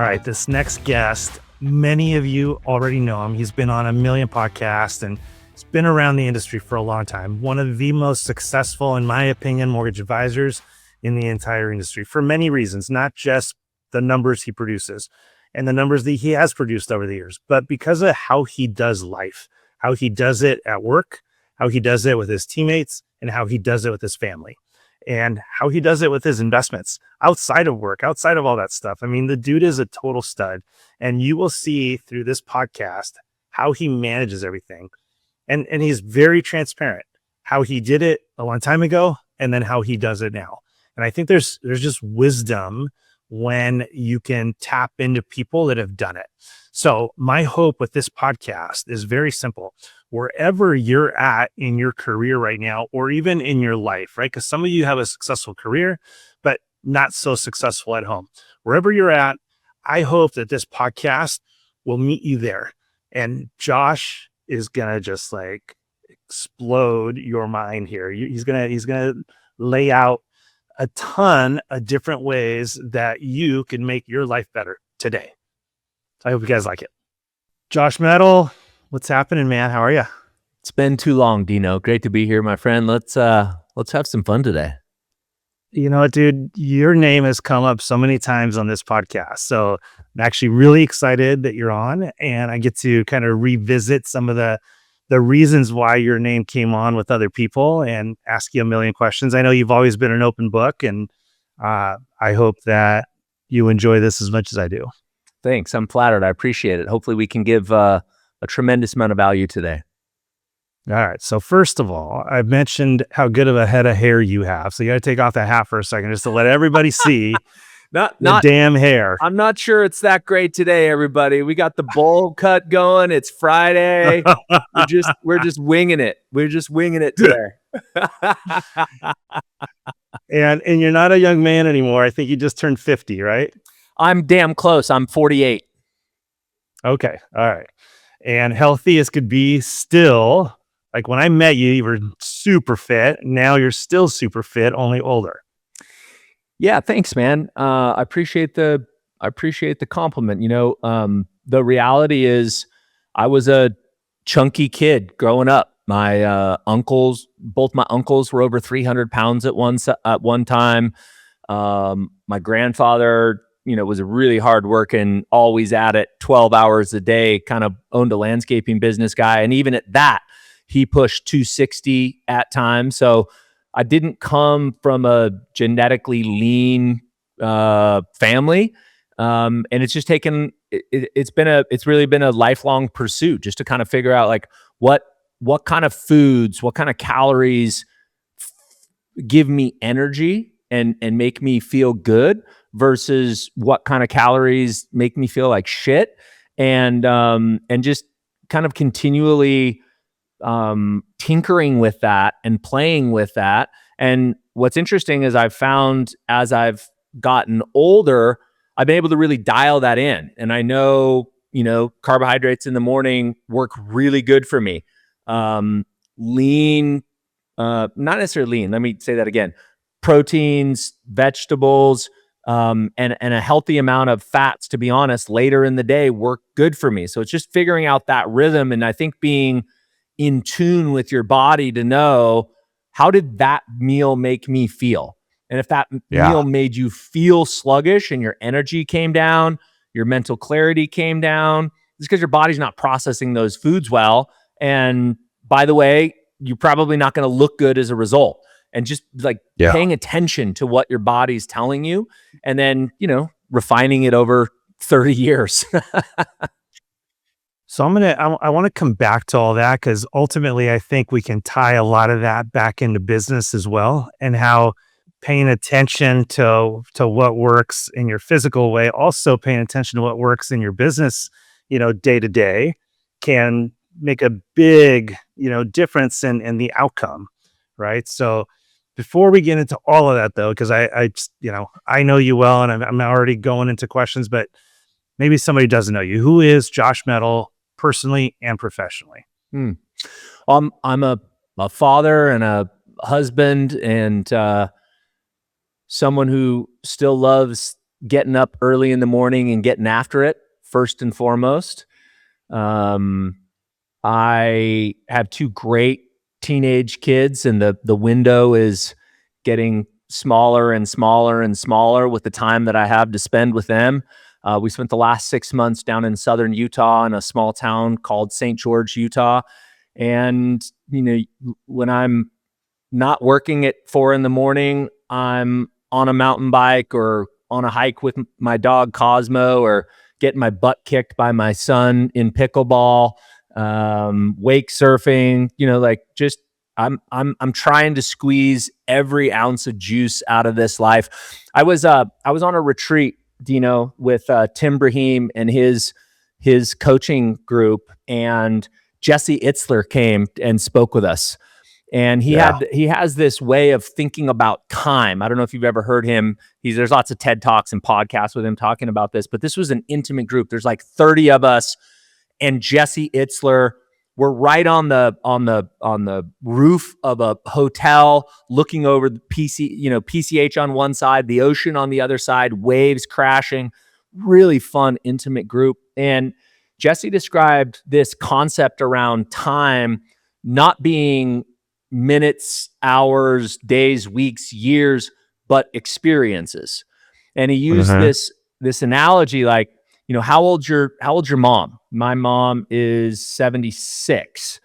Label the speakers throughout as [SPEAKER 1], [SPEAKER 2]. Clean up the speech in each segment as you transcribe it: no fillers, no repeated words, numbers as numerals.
[SPEAKER 1] right, this next guest, many of you already know him. He's been on a million podcasts and he's been around the industry for a long time. One of the most successful, in my opinion, mortgage advisors in the entire industry for many reasons, not just the numbers he produces and the numbers that he has produced over the years, but because of how he does life, how he does it at work, how he does it with his teammates, and how he does it with his family, and how he does it with his investments outside of work, outside of all that stuff. I mean, the dude is a total stud, and you will see through this podcast how he manages everything. And he's very transparent, how he did it a long time ago, and then how he does it now. And I think there's just wisdom when you can tap into people that have done it. So my hope with this podcast is very simple. Wherever you're at in your career right now, or even in your life, right? Because some of you have a successful career, but not so successful at home. Wherever you're at, I hope that this podcast will meet you there. And Josh is going to just like explode your mind here. He's going to lay out a ton of different ways that you can make your life better today. So I hope you guys like it. Josh Mettle, what's happening, man? How are you?
[SPEAKER 2] It's been too long, Dino. Great to be here, my friend. Let's have some fun today.
[SPEAKER 1] You know what, dude? Your name has come up so many times on this podcast. So I'm actually really excited that you're on, and I get to kind of revisit some of the reasons why your name came on with other people and ask you a million questions. I know you've always been an open book, and I hope that you enjoy this as much as I do.
[SPEAKER 2] Thanks. I'm flattered. I appreciate it. Hopefully we can give a tremendous amount of value today.
[SPEAKER 1] All right. So first of all, I've mentioned how good of a head of hair you have. So you got to take off that hat for a second just to let everybody see the damn hair.
[SPEAKER 2] I'm not sure it's that great today, everybody. We got the bowl cut going. It's Friday. We're just winging it. We're just winging it today.
[SPEAKER 1] And you're not a young man anymore. I think you just turned 50, right?
[SPEAKER 2] I'm damn close. I'm 48.
[SPEAKER 1] Okay. All right. And healthy as could be still. Like when I met you, you were super fit. Now you're still super fit, only older.
[SPEAKER 2] Yeah, thanks, man. I appreciate the compliment. You know, the reality is I was a chunky kid growing up. My both my uncles were over 300 pounds at one time. My grandfather, you know, was a really hardworking, always at it, 12 hours a day, kind of owned a landscaping business guy. And even at that, he pushed 260 at times. So I didn't come from a genetically lean family. And it's just taken, it's really been a lifelong pursuit just to kind of figure out like what kind of foods, what kind of calories give me energy and make me feel good versus what kind of calories make me feel like shit. And just kind of continually tinkering with that and playing with that. And what's interesting is I've found as I've gotten older, I've been able to really dial that in. And I know, you know, carbohydrates in the morning work really good for me. Lean, not necessarily lean. Let me say that again. Proteins, vegetables, and a healthy amount of fats, to be honest, later in the day work good for me. So it's just figuring out that rhythm. And I think being in tune with your body to know, how did that meal make me feel? And if that meal made you feel sluggish and your energy came down, your mental clarity came down, it's because your body's not processing those foods well. And by the way, you're probably not going to look good as a result. And just like paying attention to what your body's telling you and then, you know, refining it over 30 years.
[SPEAKER 1] So I want to come back to all that because ultimately I think we can tie a lot of that back into business as well, and how paying attention to what works in your physical way, also paying attention to what works in your business, you know, day to day, can make a big, you know, difference in the outcome, right? So before we get into all of that though, because I just, you know, I know you well and I'm already going into questions, but maybe somebody doesn't know you. Who is Josh Mettle personally and professionally?
[SPEAKER 2] I'm a father and a husband and someone who still loves getting up early in the morning and getting after it first and foremost. I have two great teenage kids, and the window is getting smaller and smaller and smaller with the time that I have to spend with them. We spent the last 6 months down in southern Utah in a small town called St. George, Utah. And, when I'm not working at 4 a.m, I'm on a mountain bike or on a hike with my dog Cosmo, or getting my butt kicked by my son in pickleball, wake surfing, I'm trying to squeeze every ounce of juice out of this life. I was on a retreat, Dino, with Tim Brahim and his coaching group, and Jesse Itzler came and spoke with us. And he has this way of thinking about time. I don't know if you've ever heard him. There's lots of TED Talks and podcasts with him talking about this, but this was an intimate group. There's like 30 of us, and Jesse Itzler. We're right on the roof of a hotel, looking over the PCH on one side, the ocean on the other side, waves crashing. Really fun, intimate group. And Jesse described this concept around time not being minutes, hours, days, weeks, years, but experiences. And he used this analogy, like, how old's your mom? My mom is 76.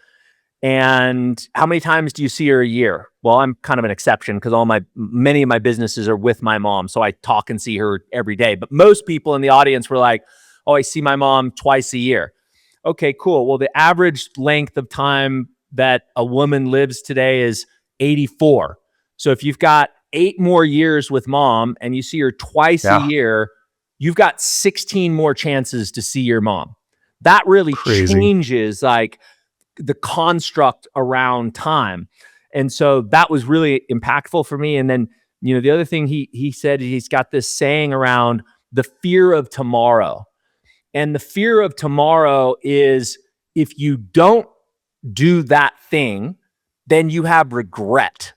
[SPEAKER 2] And how many times do you see her a year? Well, I'm kind of an exception because many of my businesses are with my mom, so I talk and see her every day. But most people in the audience were like, "Oh, I see my mom twice a year." Okay, cool. Well, the average length of time that a woman lives today is 84. So if you've got 8 more years with mom and you see her twice a year, you've got 16 more chances to see your mom. That really changes like the construct around time. And so that was really impactful for me. And then, the other thing he said, he's got this saying around the fear of tomorrow. And the fear of tomorrow is, if you don't do that thing, then you have regret.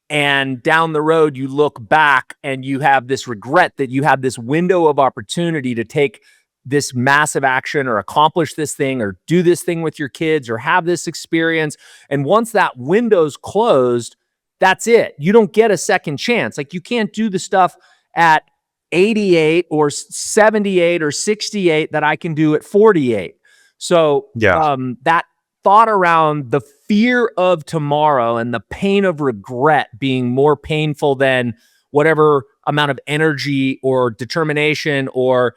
[SPEAKER 2] And down the road, you look back and you have this regret that you have this window of opportunity to take this massive action or accomplish this thing or do this thing with your kids or have this experience. And once that window's closed, that's it. You don't get a second chance. Like, you can't do the stuff at 88 or 78 or 68 that I can do at 48. So that thought around the fear of tomorrow and the pain of regret being more painful than whatever amount of energy or determination or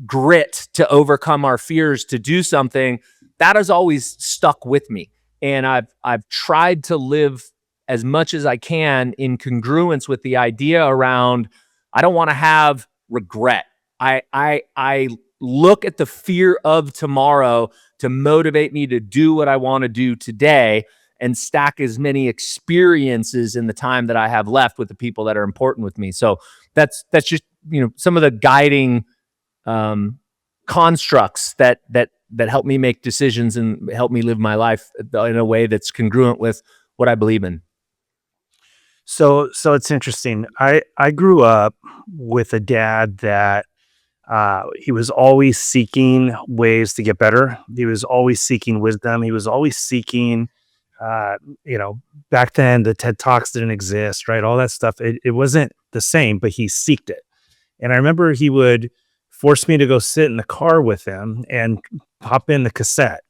[SPEAKER 2] grit to overcome our fears to do something, that has always stuck with me. And I've tried to live as much as I can in congruence with the idea around, I don't want to have regret. I look at the fear of tomorrow to motivate me to do what I want to do today and stack as many experiences in the time that I have left with the people that are important with me. So that's just, some of the guiding constructs that help me make decisions and help me live my life in a way that's congruent with what I believe in.
[SPEAKER 1] So it's interesting. I grew up with a dad that he was always seeking ways to get better. He was always seeking wisdom. He was always seeking, back then the TED Talks didn't exist, right? All that stuff. It wasn't the same, but he seeked it. And I remember he would force me to go sit in the car with him and pop in the cassette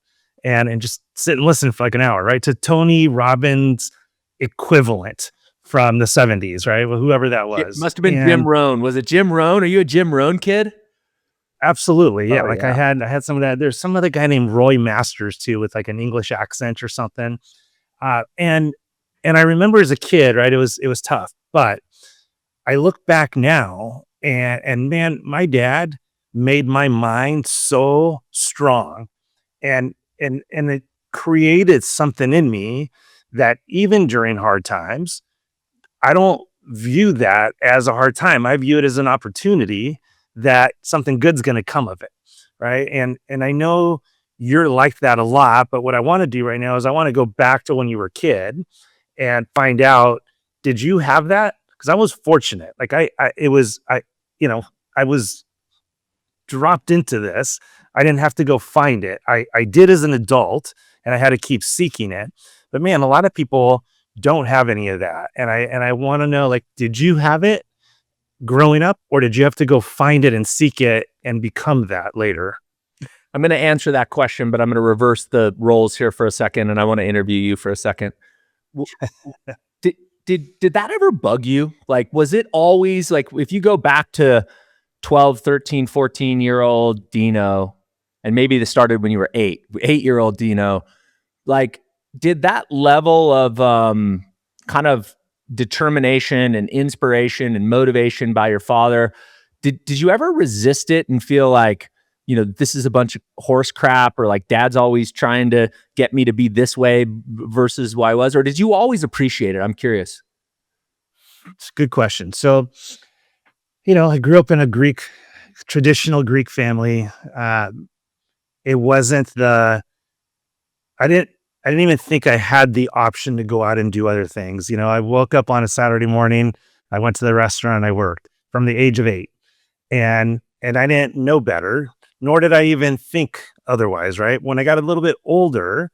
[SPEAKER 1] and just sit and listen for like an hour, right? To Tony Robbins' equivalent from the 70s, right? Well, whoever that was.
[SPEAKER 2] It must have been Jim Rohn. Was it Jim Rohn? Are you a Jim Rohn kid?
[SPEAKER 1] Absolutely. Yeah. I had some of that. There's some other guy named Roy Masters too, with like an English accent or something. And I remember as a kid, right, it was tough, but I look back now and man, my dad made my mind so strong and it created something in me that even during hard times, I don't view that as a hard time. I view it as an opportunity that something good's going to come of it. Right. And I know you're like that a lot, but what I want to do right now is I want to go back to when you were a kid and find out, did you have that? Because I was fortunate. Like I was dropped into this. I didn't have to go find it. I did as an adult, and I had to keep seeking it. But man, a lot of people don't have any of that. And I want to know, like, did you have it growing up, or did you have to go find it and seek it and become that later?
[SPEAKER 2] I'm going to answer that question, but I'm going to reverse the roles here for a second, and I want to interview you for a second. Did that ever bug you? Like, was it always like, if you go back to 12, 13, 14-year-old Dino, and maybe this started when you were 8-year-old Dino, like, did that level of kind of determination and inspiration and motivation by your father, did you ever resist it and feel like, this is a bunch of horse crap, or like dad's always trying to get me to be this way versus who I was? Or did you always appreciate it? I'm curious.
[SPEAKER 1] It's a good question. So, I grew up in a traditional Greek family. It wasn't I didn't even think I had the option to go out and do other things. I woke up on a Saturday morning, I went to the restaurant, and I worked from the age of 8. And I didn't know better, nor did I even think otherwise, right? When I got a little bit older,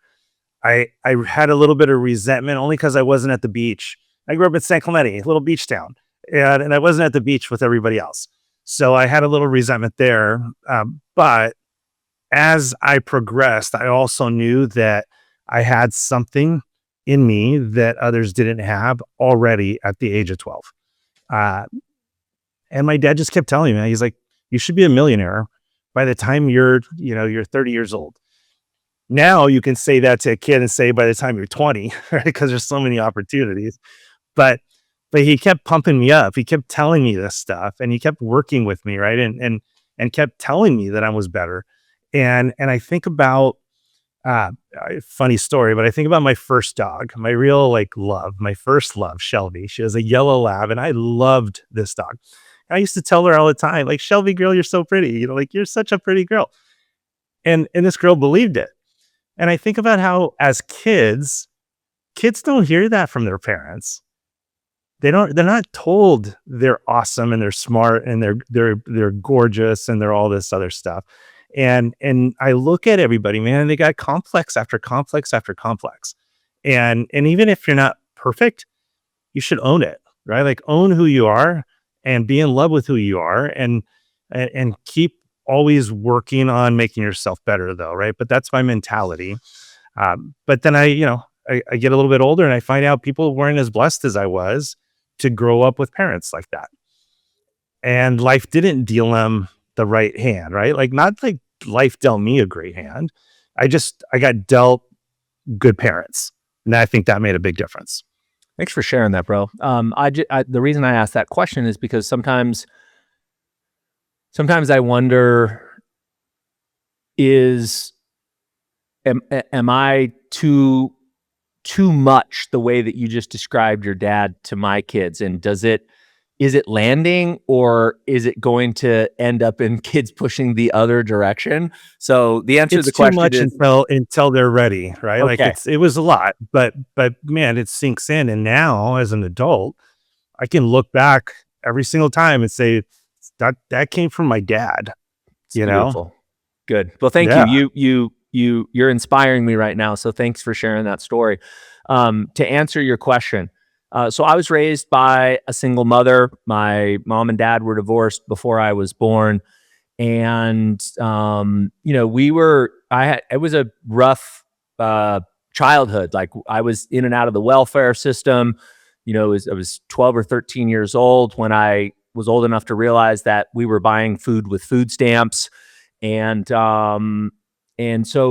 [SPEAKER 1] I had a little bit of resentment only because I wasn't at the beach. I grew up in San Clemente, a little beach town, and I wasn't at the beach with everybody else. So I had a little resentment there. But as I progressed, I also knew that I had something in me that others didn't have already at the age of 12. And my dad just kept telling me, he's like, you should be a millionaire by the time you're 30 years old. Now you can say that to a kid and say by the time you're 20, right? Because there's so many opportunities. But he kept pumping me up. He kept telling me this stuff, and he kept working with me, right? And kept telling me that I was better. And I think about funny story, but I think about my first dog, my real my first love, Shelby. She was a yellow lab, and I loved this dog. I used to tell her all the time, like, Shelby girl, you're so pretty, you're such a pretty girl. And this girl believed it. And I think about how as kids don't hear that from their parents. They're not told they're awesome and they're smart and they're gorgeous and they're all this other stuff. And I look at everybody, man, they got complex after complex after complex. And even if you're not perfect, you should own it, right? Like, own who you are and be in love with who you are, and keep always working on making yourself better, though, right? But that's my mentality. But then I get a little bit older and I find out people weren't as blessed as I was to grow up with parents like that. And life didn't deal them the right hand, right? Like, not like life dealt me a great hand. I got dealt good parents. And I think that made a big difference.
[SPEAKER 2] Thanks for sharing that, bro. The reason I asked that question is because sometimes I wonder, am I too much the way that you just described your dad to my kids? And is it landing, or is it going to end up in kids pushing the other direction? So the answer to the question is,
[SPEAKER 1] too much until they're ready, right? Okay. Like, it was a lot, but man, it sinks in. And now as an adult, I can look back every single time and say that came from my dad.
[SPEAKER 2] Beautiful. Good. Well, thank you. You're inspiring me right now. So thanks for sharing that story. To answer your question, so I was raised by a single mother. My mom and dad were divorced before I was born. And, it was a rough childhood. Like, I was in and out of the welfare system. I was 12 or 13 years old when I was old enough to realize that we were buying food with food stamps. And so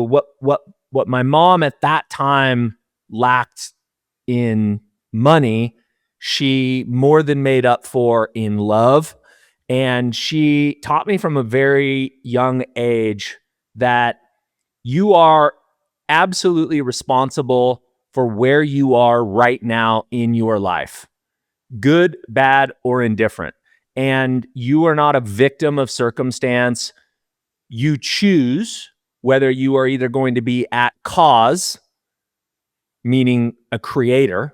[SPEAKER 2] what my mom at that time lacked in money, she more than made up for in love. And she taught me from a very young age that you are absolutely responsible for where you are right now in your life, good, bad, or indifferent. And you are not a victim of circumstance. You choose whether you are either going to be at cause, meaning a creator,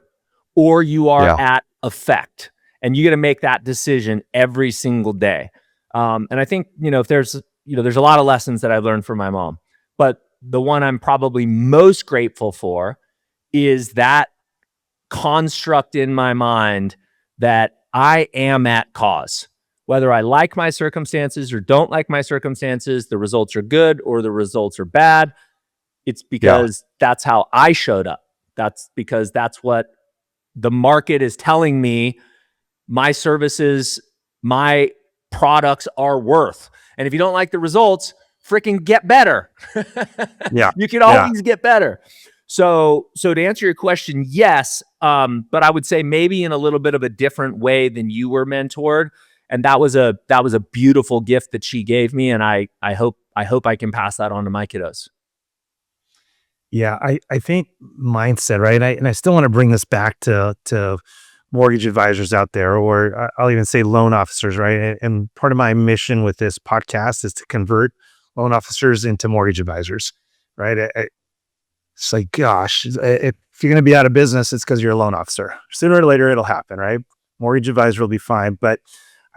[SPEAKER 2] or you are at effect. And you got to make that decision every single day. And I think, if there's a lot of lessons that I learned from my mom, but the one I'm probably most grateful for is that construct in my mind that I am at cause. Whether I like my circumstances or don't like my circumstances, the results are good or the results are bad. It's because that's how I showed up. That's because that's what the market is telling me my services, my products are worth. And if you don't like the results, freaking get better. You can always get better. So to answer your question, yes, but I would say maybe in a little bit of a different way than you were mentored. And that was a beautiful gift that she gave me, and I hope I can pass that on to my kiddos.
[SPEAKER 1] Yeah, I think mindset, right? And I still want to bring this back to mortgage advisors out there, or I'll even say loan officers, right? And part of my mission with this podcast is to convert loan officers into mortgage advisors, right? It's like, gosh, if you're going to be out of business, it's because you're a loan officer. Sooner or later, it'll happen, right? Mortgage advisor will be fine, but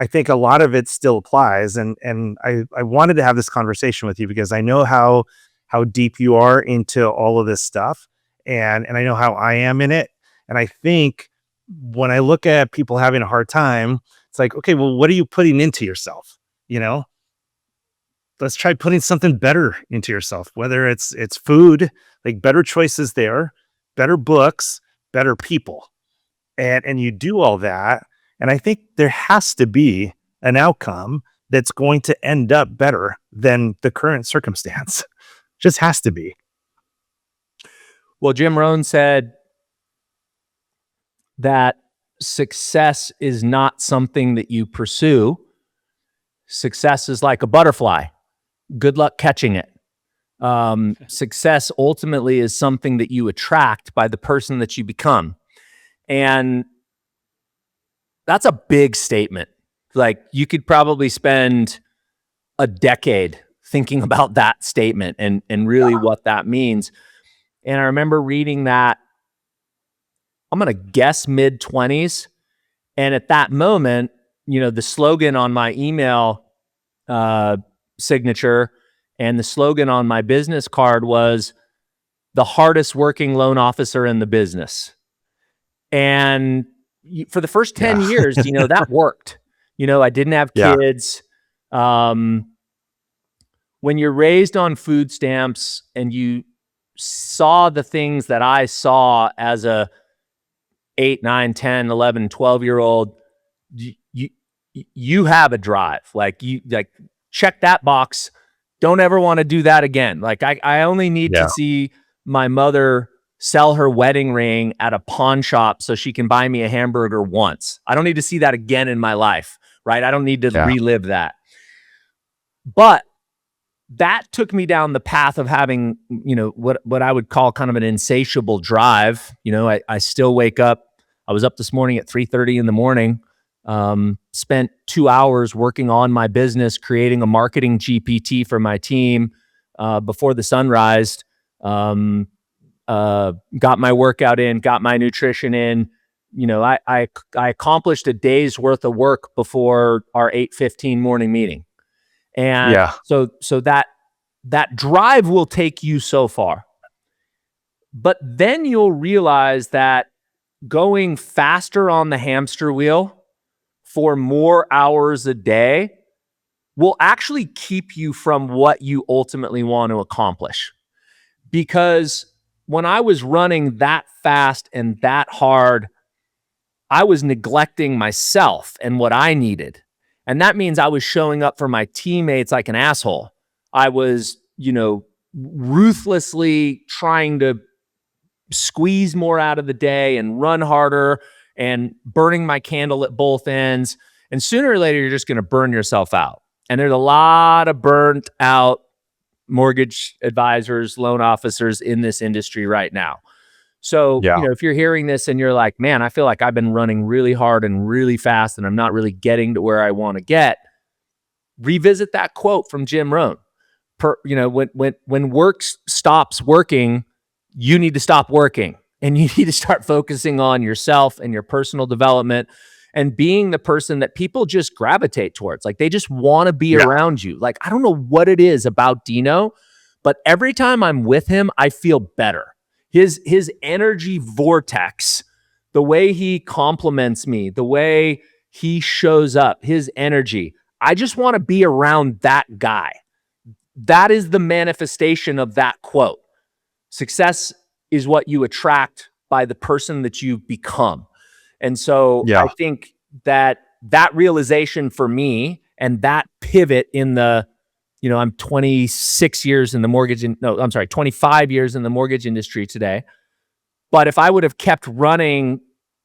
[SPEAKER 1] I think a lot of it still applies. And I wanted to have this conversation with you because I know how deep you are into all of this stuff. And I know how I am in it. And I think when I look at people having a hard time, it's like, okay, well, what are you putting into yourself? Let's try putting something better into yourself, whether it's food, like better choices there, better books, better people. And you do all that. And I think there has to be an outcome that's going to end up better than the current circumstance. Just has to be.
[SPEAKER 2] Well, Jim Rohn said that success is not something that you pursue. Success is like a butterfly. Good luck catching it. Success ultimately is something that you attract by the person that you become. And that's a big statement. Like, you could probably spend a decade thinking about that statement and really what that means. And I remember reading that, I'm going to guess mid-20s. And at that moment, the slogan on my email signature and the slogan on my business card was the hardest working loan officer in the business. And for the first 10 years, that worked. I didn't have kids. When you're raised on food stamps and you saw the things that I saw as a 8, 9, 10, 11, 12-year-old, you have a drive. Like, check that box. Don't ever want to do that again. Like, I only need to see my mother sell her wedding ring at a pawn shop so she can buy me a hamburger once. I don't need to see that again in my life, right? I don't need to relive that. But that took me down the path of having, what I would call kind of an insatiable drive. I still wake up. I was up this morning at 3:30 in the morning, spent 2 hours working on my business, creating a marketing GPT for my team before the sun rised. Got my workout in, got my nutrition in. I accomplished a day's worth of work before our 8:15 morning meeting. And so that drive will take you so far. But then you'll realize that going faster on the hamster wheel for more hours a day will actually keep you from what you ultimately want to accomplish. Because when I was running that fast and that hard, I was neglecting myself and what I needed. And that means I was showing up for my teammates like an asshole. I was, ruthlessly trying to squeeze more out of the day and run harder and burning my candle at both ends. And sooner or later, you're just going to burn yourself out. And there's a lot of burnt out mortgage advisors, loan officers in this industry right now. So, if you're hearing this and you're like, man, I feel like I've been running really hard and really fast and I'm not really getting to where I want to get, revisit that quote from Jim Rohn. When work stops working, you need to stop working and you need to start focusing on yourself and your personal development and being the person that people just gravitate towards. Like they just want to be around you. Like, I don't know what it is about Dino, but every time I'm with him, I feel better. His energy vortex, the way he compliments me, the way he shows up, his energy. I just want to be around that guy. That is the manifestation of that quote. Success is what you attract by the person that you become. And so I think that realization for me and that pivot in the, I'm 26 years in the 25 years in the mortgage industry today. But if I would have kept running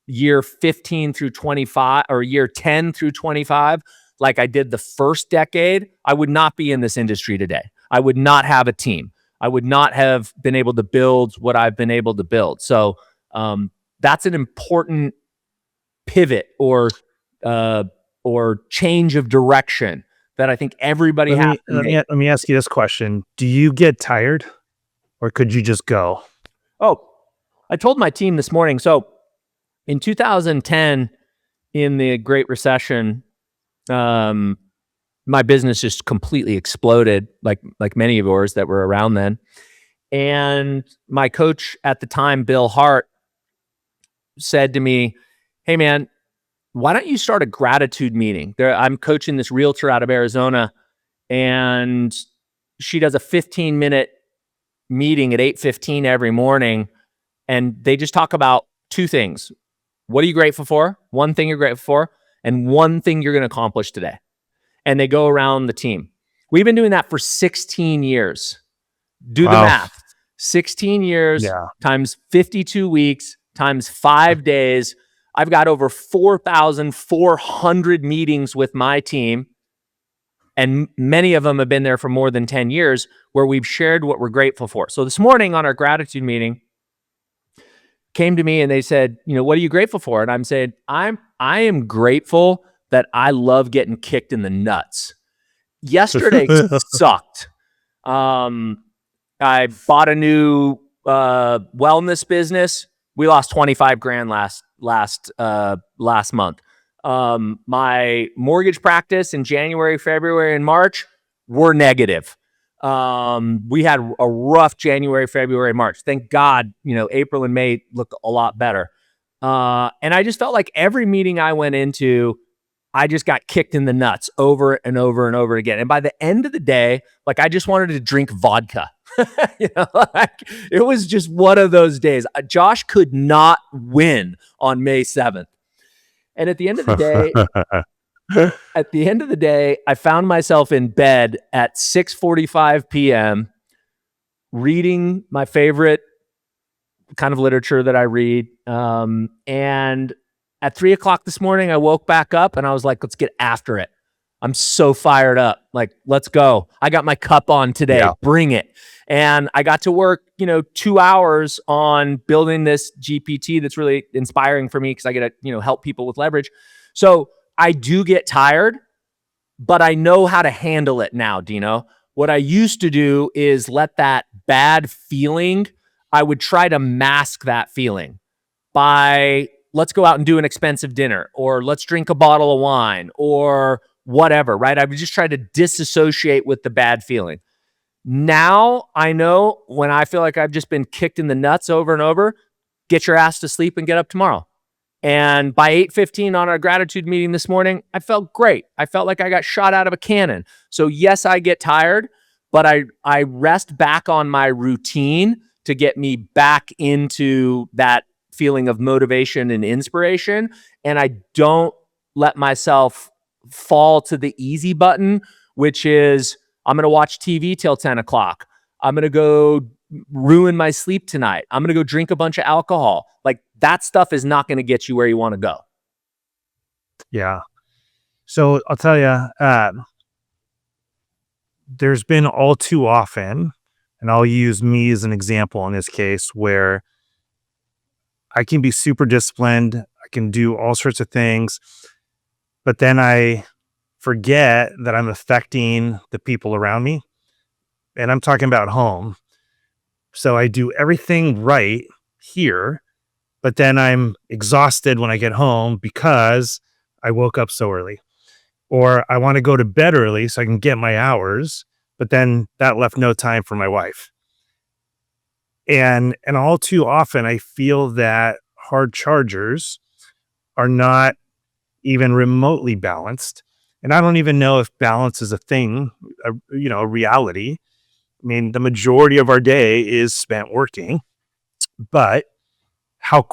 [SPEAKER 2] year 15 through 25 or year 10 through 25, like I did the first decade, I would not be in this industry today. I would not have a team. I would not have been able to build what I've been able to build. So that's an important pivot or change of direction that I think everybody has to make.
[SPEAKER 1] Let me ask you this question. Do you get tired or could you just go?
[SPEAKER 2] Oh, I told my team this morning. So in 2010, in the Great Recession, my business just completely exploded, like many of yours that were around then. And my coach at the time, Bill Hart, said to me, "Hey man, why don't you start a gratitude meeting?" I'm coaching this realtor out of Arizona, and she does a 15-minute meeting at 8:15 every morning, and they just talk about two things. What are you grateful for? One thing you're grateful for, and one thing you're going to accomplish today. And they go around the team. We've been doing that for 16 years. Do the math. 16 years times 52 weeks times 5 days. I've got over 4,400 meetings with my team. And many of them have been there for more than 10 years where we've shared what we're grateful for. So this morning on our gratitude meeting, came to me and they said, what are you grateful for? And I'm saying, I am grateful that I love getting kicked in the nuts. Yesterday sucked. I bought a new wellness business. We lost 25 grand last month. My mortgage practice in January, February, and March were negative. We had a rough January, February, March. Thank God, April and May look a lot better. And I just felt like every meeting I went into, I just got kicked in the nuts over and over and over again. And by the end of the day, I just wanted to drink vodka. It was just one of those days. Josh could not win on May 7th. And at the end of the day, I found myself in bed at 6:45 p.m. reading my favorite kind of literature that I read. And at 3:00 this morning, I woke back up and I was like, let's get after it. I'm so fired up. Let's go. I got my cup on today. Yeah. Bring it. And I got to work, 2 hours on building this GPT that's really inspiring for me because I get to, help people with leverage. So I do get tired, but I know how to handle it now, Dino. What I used to do is let that bad feeling, I would try to mask that feeling by let's go out and do an expensive dinner, or let's drink a bottle of wine, or whatever, right? I would just try to disassociate with the bad feeling. Now I know when I feel like I've just been kicked in the nuts over and over, get your ass to sleep and get up tomorrow. And by 8:15 on our gratitude meeting this morning, I felt great. I felt like I got shot out of a cannon. So yes, I get tired, but I rest back on my routine to get me back into that feeling of motivation and inspiration. And I don't let myself fall to the easy button, which is I'm going to watch TV till 10 o'clock. I'm going to go ruin my sleep tonight. I'm going to go drink a bunch of alcohol. That stuff is not going to get you where you want to go.
[SPEAKER 1] Yeah. So I'll tell you, there's been all too often, and I'll use me as an example in this case, where I can be super disciplined. I can do all sorts of things, but then I forget that I'm affecting the people around me. And I'm talking about home. So I do everything right here, but then I'm exhausted when I get home because I woke up so early. Or I want to go to bed early so I can get my hours, but then that left no time for my wife. And all too often I feel that hard chargers are not even remotely balanced. And I don't even know if balance is a thing, a reality. I mean, the majority of our day is spent working, but how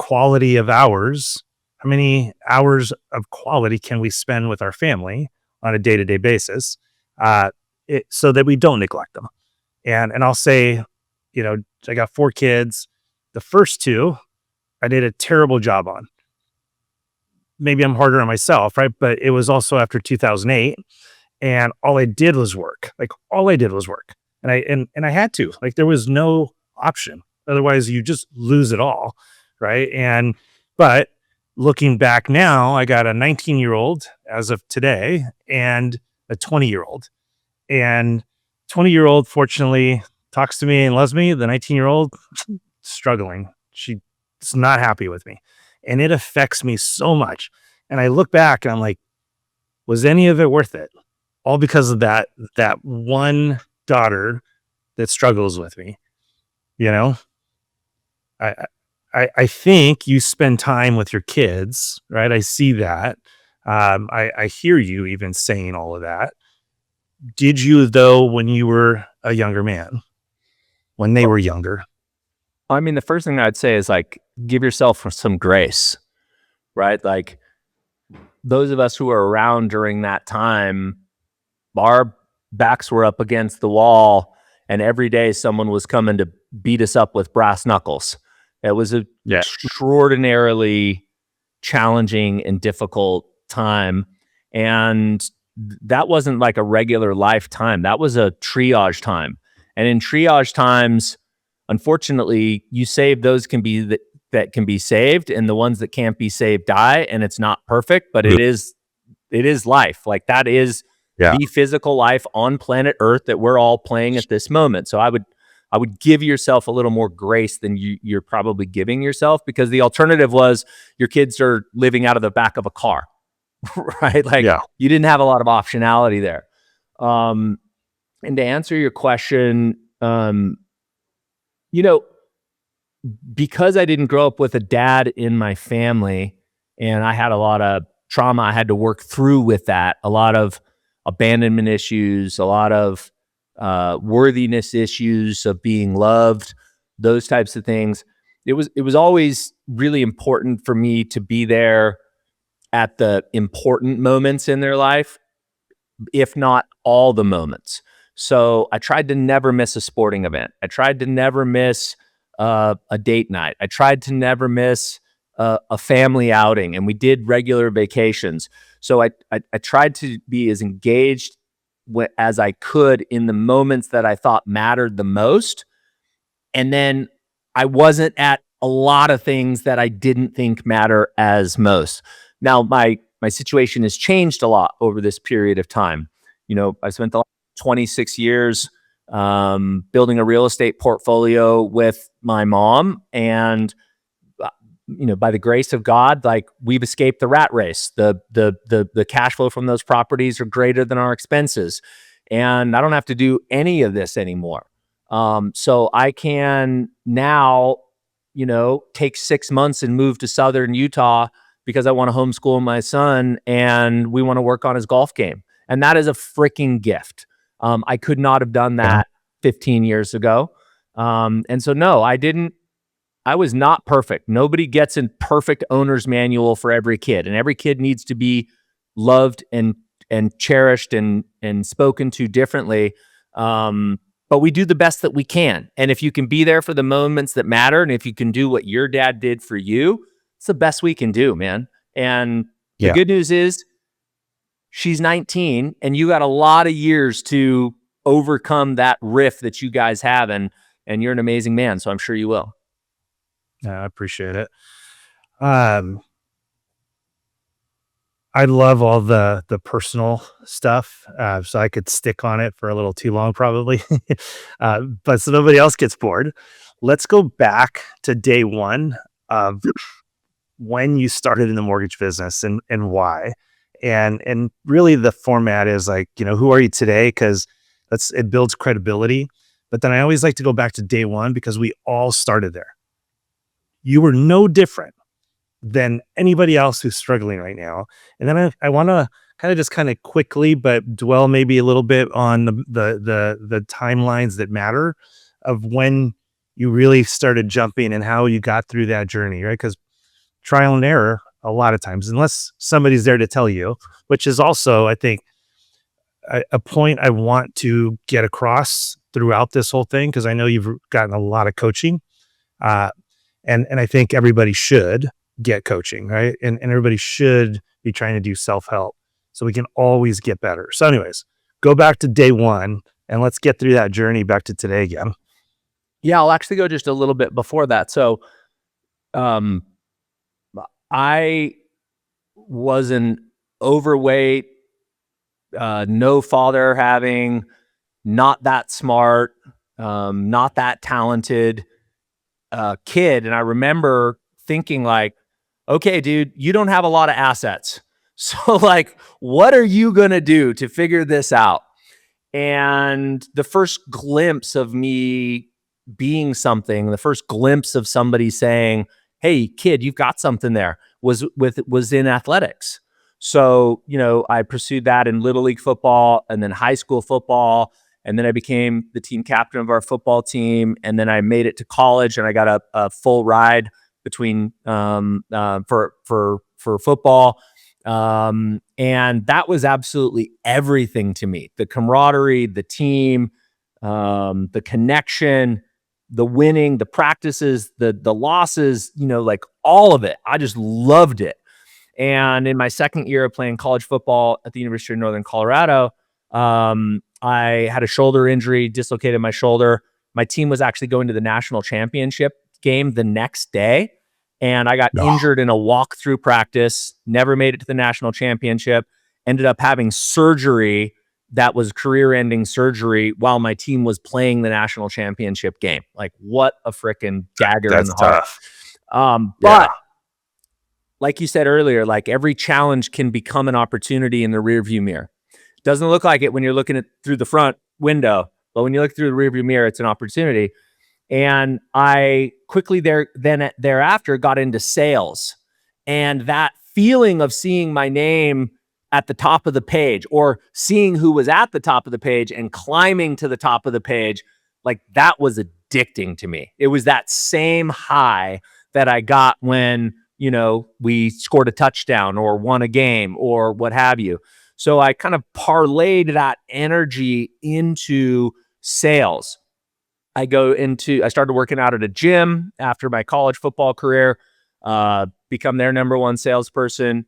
[SPEAKER 1] many hours of quality can we spend with our family on a day-to-day basis, so that we don't neglect them? And I'll say, I got 4 kids. The first 2, I did a terrible job on. Maybe I'm harder on myself, right? But it was also after 2008, and all I did was work. Like, all I did was work. And I had to. Like, there was no option. Otherwise, you just lose it all, right? But looking back now, I got a 19-year-old as of today and a 20-year-old. And 20-year-old, fortunately, talks to me and loves me. The 19-year-old, struggling. She's not happy with me. And it affects me so much. And I look back and I'm like, was any of it worth it? All because of that one daughter that struggles with me. I think you spend time with your kids, right? I see that. I hear you even saying all of that. Did you, though, when you were a younger man, when they were younger?
[SPEAKER 2] I mean, the first thing I'd say is like, give yourself some grace, right? Like, those of us who were around during that time, our backs were up against the wall, and every day someone was coming to beat us up with brass knuckles. It was an extraordinarily challenging and difficult time. And that wasn't like a regular lifetime. That was a triage time. And in triage times, unfortunately, you save those that can be saved, and the ones that can't be saved die. And it's not perfect, but it is life. Like, that is the physical life on planet Earth that we're all playing at this moment. So I would give yourself a little more grace than you're probably giving yourself, because the alternative was your kids are living out of the back of a car, right? Like, you didn't have a lot of optionality there. And to answer your question, because I didn't grow up with a dad in my family, and I had a lot of trauma I had to work through with that, a lot of abandonment issues, a lot of worthiness issues of being loved, those types of things. It was always really important for me to be there at the important moments in their life, if not all the moments. So I tried to never miss a sporting event. I tried to never miss a date night. I tried to never miss a family outing, and we did regular vacations. So I tried to be as engaged as I could in the moments that I thought mattered the most. And then I wasn't at a lot of things that I didn't think matter as most. Now, my situation has changed a lot over this period of time. I spent the last 26 years building a real estate portfolio with my mom, and by the grace of God, like, we've escaped the rat race. The cash flow from those properties are greater than our expenses, and I don't have to do any of this anymore. So I can now, take 6 months and move to Southern Utah because I want to homeschool my son and we want to work on his golf game. And that is a freaking gift. I could not have done that 15 years ago. And so, no, I was not perfect. Nobody gets a perfect owner's manual for every kid, and every kid needs to be loved and cherished and spoken to differently. But we do the best that we can. And if you can be there for the moments that matter, and if you can do what your dad did for you, it's the best we can do, man. And the good news is she's 19, and you got a lot of years to overcome that rift that you guys have, and you're an amazing man, so I'm sure you will.
[SPEAKER 1] Yeah, I appreciate it. I love all the personal stuff, so I could stick on it for a little too long, probably. But so nobody else gets bored, let's go back to day one of when you started in the mortgage business and why. And really the format is like, who are you today? Because it builds credibility. But then I always like to go back to day one, because we all started there. You were no different than anybody else who's struggling right now. And then I want to kind of quickly, but dwell maybe a little bit on the timelines that matter of when you really started jumping and how you got through that journey, right? Because trial and error, a lot of times, unless somebody's there to tell you, which is also, I think, a point I want to get across throughout this whole thing, because I know you've gotten a lot of coaching, and I think everybody should get coaching, right? And everybody should be trying to do self-help so we can always get better. So anyways, go back to day one and let's get through that journey back to today again.
[SPEAKER 2] Yeah, I'll actually go just a little bit before that. So, I was an overweight, no father having, not that smart, not that talented kid. And I remember thinking like, okay, dude, you don't have a lot of assets. So like, what are you going to do to figure this out? And the first glimpse of me being something, the first glimpse of somebody saying, hey, kid, you've got something there, was in athletics. So, I pursued that in Little League football and then high school football. And then I became the team captain of our football team. And then I made it to college and I got a full ride between for football. And that was absolutely everything to me. The camaraderie, the team, the connection, the winning, the practices, the losses, like all of it. I just loved it. And in my second year of playing college football at the University of Northern Colorado, I had a shoulder injury, dislocated my shoulder. My team was actually going to the national championship game the next day. And I got injured in a walk-through practice, never made it to the national championship, ended up having surgery that was career-ending surgery while my team was playing the national championship game. Like, what a freaking dagger in the heart. But like you said earlier, like every challenge can become an opportunity in the rearview mirror. Doesn't look like it when you're looking at through the front window, but when you look through the rearview mirror, it's an opportunity. And I quickly thereafter got into sales, and that feeling of seeing my name at the top of the page, or seeing who was at the top of the page and climbing to the top of the page, like that was addicting to me. It was that same high that I got when, we scored a touchdown or won a game or what have you. So I kind of parlayed that energy into sales. I started working out at a gym after my college football career, become their number one salesperson,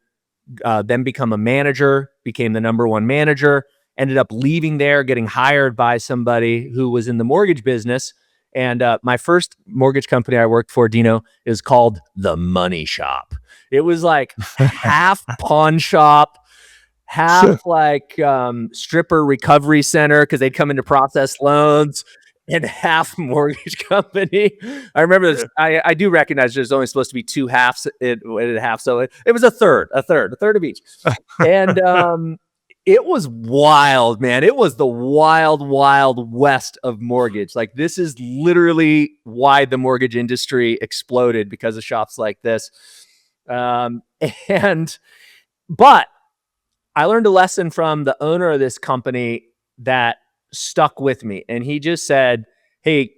[SPEAKER 2] then become a manager, became the number one manager, ended up leaving there, getting hired by somebody who was in the mortgage business. And my first mortgage company I worked for, Dino, is called The Money Shop. It was like half pawn shop, half like stripper recovery center, because they'd come in to process loans, and half mortgage company. I remember this. I do recognize there's only supposed to be two halves in half. So it was a third of each. And it was wild, man. It was the wild, wild west of mortgage. Like, this is literally why the mortgage industry exploded, because of shops like this. But I learned a lesson from the owner of this company that stuck with me. And he just said, hey,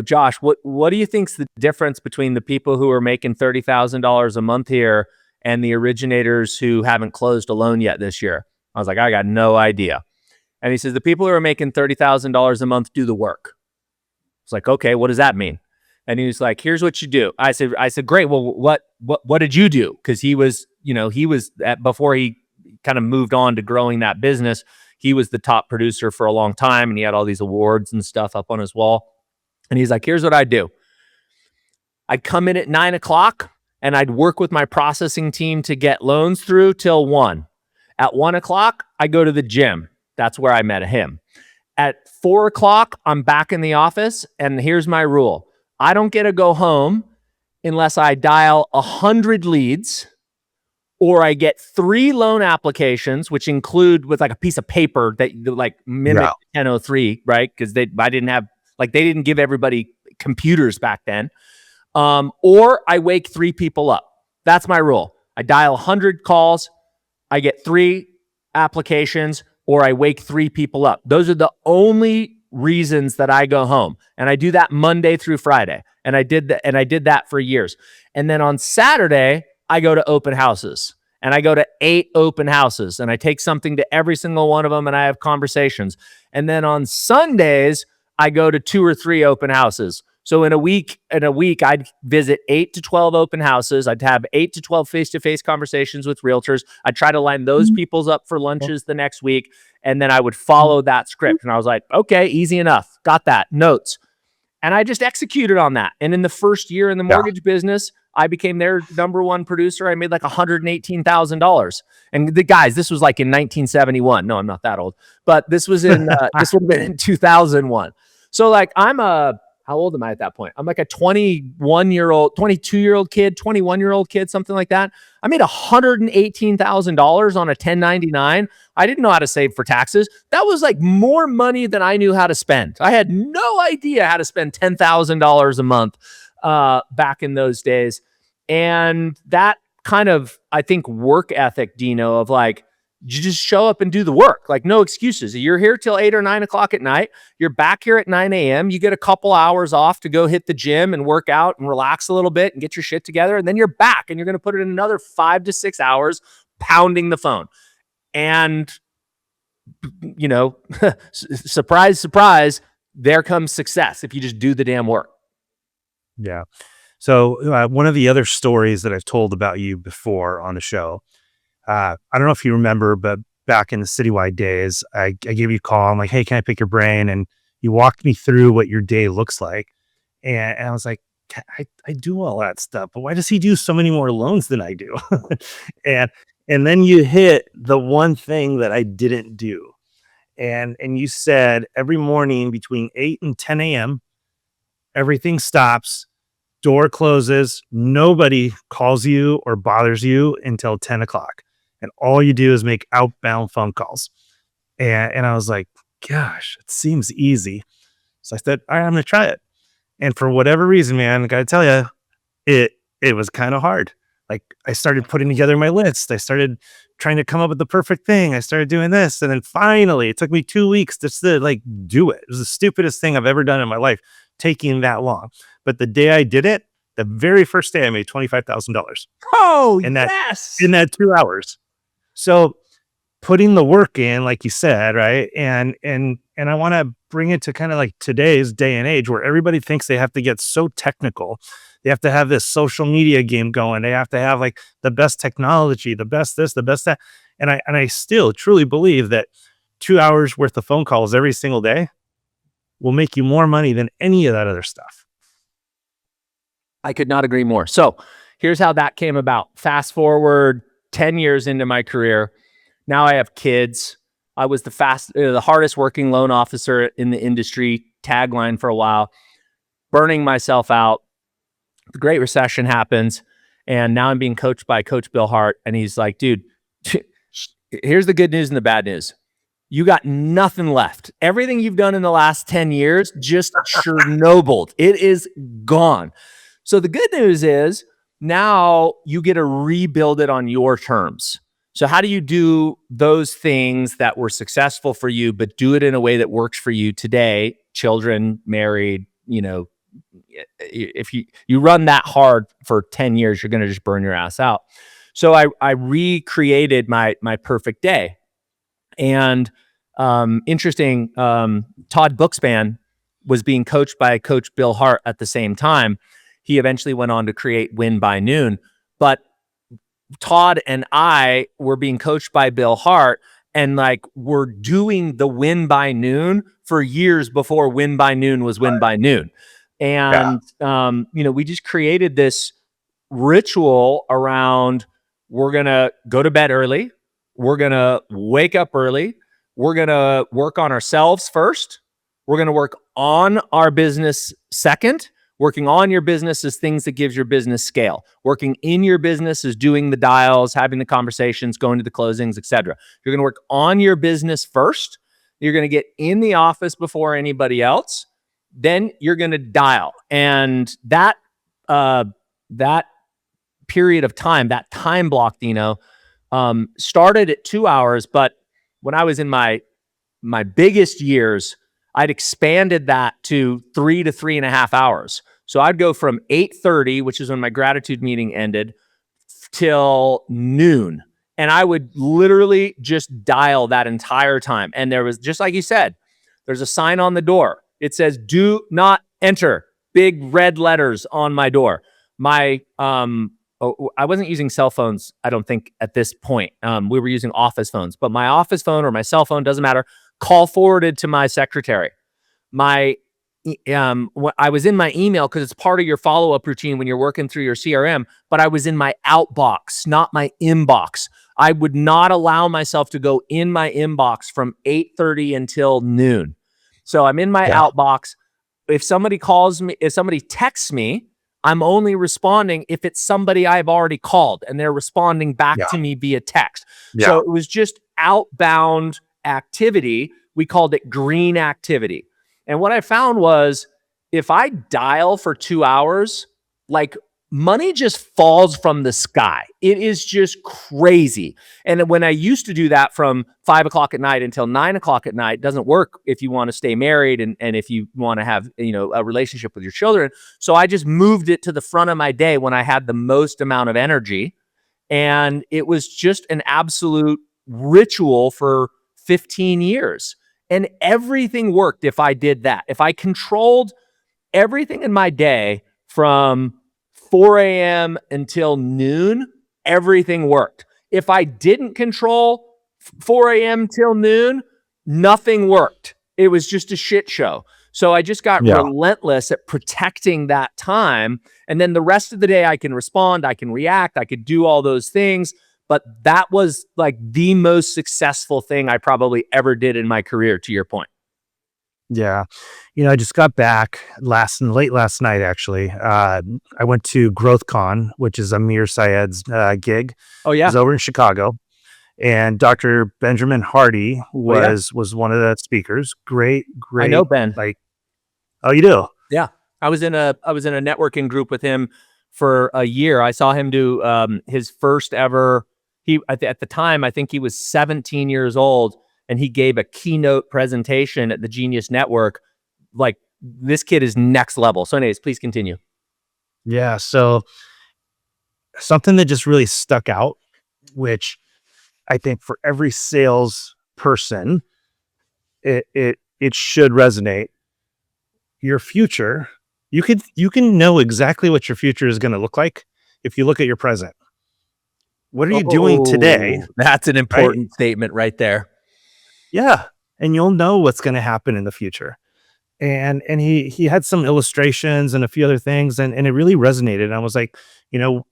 [SPEAKER 2] Josh, what do you think's the difference between the people who are making $30,000 a month here and the originators who haven't closed a loan yet this year? I was like, I got no idea. And he says, the people who are making $30,000 a month do the work. It's like, okay, what does that mean? And he was like, here's what you do. I said, great. Well, what did you do? Because he was before he kind of moved on to growing that business, he was the top producer for a long time, and he had all these awards and stuff up on his wall. And he's like, here's what I do. I'd come in at 9:00 and I'd work with my processing team to get loans through till 1. At 1:00, I go to the gym. That's where I met him. At 4:00, I'm back in the office. And here's my rule. I don't get to go home unless I dial 100 leads or I get 3 loan applications, which include with like a piece of paper that like mimic 1003, right? Because they didn't give everybody computers back then. Or I wake 3 people up. That's my rule. I dial 100 calls, I get 3 applications, or I wake 3 people up. Those are the only reasons that I go home. And I do that Monday through Friday. And I did that for years. And then on Saturday, I go to open houses. And I go to 8 open houses. And I take something to every single one of them, and I have conversations. And then on Sundays, I go to 2 or 3 open houses. So in a week, I'd visit 8 to 12 open houses. I'd have 8 to 12 face-to-face conversations with realtors. I'd try to line those people's up for lunches the next week. And then I would follow that script. And I was like, okay, easy enough. Got that. Notes. And I just executed on that. And in the first year in the mortgage business, I became their number 1 producer. I made like $118,000. And the guys, this was like in 1971. No, I'm not that old. But this was in, this would have been in 2001. So like how old am I at that point? I'm like a 22-year-old kid, 21-year-old kid, something like that. I made $118,000 on a 1099. I didn't know how to save for taxes. That was like more money than I knew how to spend. I had no idea how to spend $10,000 a month back in those days. And that kind of, I think, work ethic, Dino, of like, you just show up and do the work. Like, no excuses. You're here till 8 or 9 o'clock at night. You're back here at 9 a.m. You get a couple hours off to go hit the gym and work out and relax a little bit and get your shit together. And then you're back and you're going to put in another 5 to 6 hours pounding the phone. And, you know, surprise, surprise, there comes success if you just do the damn work.
[SPEAKER 1] Yeah. So one of the other stories that I've told about you before on the show, I don't know if you remember, but back in the Citywide days, I gave you a call. I'm like, hey, can I pick your brain? And you walked me through what your day looks like. And I was like, I do all that stuff, but why does he do so many more loans than I do? and then you hit the one thing that I didn't do. And you said every morning between 8 and 10 a.m., everything stops, door closes, nobody calls you or bothers you until 10 o'clock. And all you do is make outbound phone calls. And I was like, gosh, it seems easy. So I said, all right, I'm going to try it. And for whatever reason, man, I got to tell you, it was kind of hard. Like I started putting together my list. I started trying to come up with the perfect thing. I started doing this. And then finally, it took me 2 weeks just to like do it. It was the stupidest thing I've ever done in my life, taking that long. But the day I did it, the very first day I made $25,000.
[SPEAKER 2] Oh,
[SPEAKER 1] in
[SPEAKER 2] yes.
[SPEAKER 1] In that 2 hours. So putting the work in, like you said, right? And I want to bring it to kind of like today's day and age where everybody thinks they have to get so technical. They have to have this social media game going. They have to have like the best technology, the best this, the best that. And I still truly believe that 2 hours worth of phone calls every single day will make you more money than any of that other stuff.
[SPEAKER 2] I could not agree more. So here's how that came about. Fast forward 10 years into my career. Now I have kids. I was the hardest working loan officer in the industry, tagline for a while, burning myself out. The Great Recession happens. And now I'm being coached by Coach Bill Hart. And he's like, dude, here's the good news and the bad news. You got nothing left. Everything you've done in the last 10 years just Chernobyled. It is gone. So the good news is now you get to rebuild it on your terms. So how do you do those things that were successful for you, but do it in a way that works for you today? Children, married, you know, if you run that hard for 10 years, you're going to just burn your ass out. So I recreated my perfect day. And interesting, Todd Bookspan was being coached by Coach Bill Hart at the same time. He eventually went on to create Win by Noon. But Todd and I were being coached by Bill Hart, and like we're doing the Win by Noon for years before Win by Noon was Win by Noon. And, you know, we just created this ritual around, we're going to go to bed early. We're going to wake up early. We're going to work on ourselves first. We're going to work on our business second. Working on your business is things that gives your business scale. Working in your business is doing the dials, having the conversations, going to the closings, etc. You're going to work on your business first. You're going to get in the office before anybody else. Then you're going to dial. And that period of time, that time block, Dino, started at 2 hours. But when I was in my biggest years, I'd expanded that to 3 to 3.5 hours. So I'd go from 8:30, which is when my gratitude meeting ended, till noon. And I would literally just dial that entire time. And there was, just like you said, there's a sign on the door. It says, "Do not enter." Big red letters on my door. I wasn't using cell phones, I don't think, at this point. We were using office phones. But my office phone or my cell phone, doesn't matter, call forwarded to my secretary. I was in my email because it's part of your follow-up routine when you're working through your CRM, but I was in my outbox, not my inbox. I would not allow myself to go in my inbox from 8:30 until noon. So I'm in my outbox. If somebody calls me, if somebody texts me, I'm only responding if it's somebody I've already called and they're responding back to me via text. So it was just outbound activity. We called it green activity. And what I found was, if I dial for 2 hours, like, money just falls from the sky. It is just crazy. And when I used to do that from 5 o'clock at night until 9 o'clock at night, doesn't work if you want to stay married and if you want to have, a relationship with your children. So I just moved it to the front of my day when I had the most amount of energy. And it was just an absolute ritual for 15 years. And everything worked if I did that. If I controlled everything in my day from 4 a.m. until noon, everything worked. If I didn't control 4 a.m. till noon, nothing worked. It was just a shit show. So I just got relentless at protecting that time. And then the rest of the day, I can respond, I can react, I could do all those things. But that was like the most successful thing I probably ever did in my career, to your point.
[SPEAKER 1] Yeah. I just got back late last night, actually. I went to GrowthCon, which is Amir Syed's gig.
[SPEAKER 2] Oh, yeah.
[SPEAKER 1] It was over in Chicago. And Dr. Benjamin Hardy was one of the speakers. Great.
[SPEAKER 2] I know Ben.
[SPEAKER 1] Oh, you do?
[SPEAKER 2] Yeah. I was in a networking group with him for a year. I saw him do his first ever. At the time, I think he was 17 years old, and he gave a keynote presentation at the Genius Network. Like, this kid is next level. So anyways, please continue.
[SPEAKER 1] Yeah. So something that just really stuck out, which I think for every sales person, it should resonate. Your future, you can know exactly what your future is going to look like if you look at your present. What are you doing today?
[SPEAKER 2] That's an important statement right there.
[SPEAKER 1] Yeah. And you'll know what's going to happen in the future. And he had some illustrations and a few other things, and it really resonated. And I was like,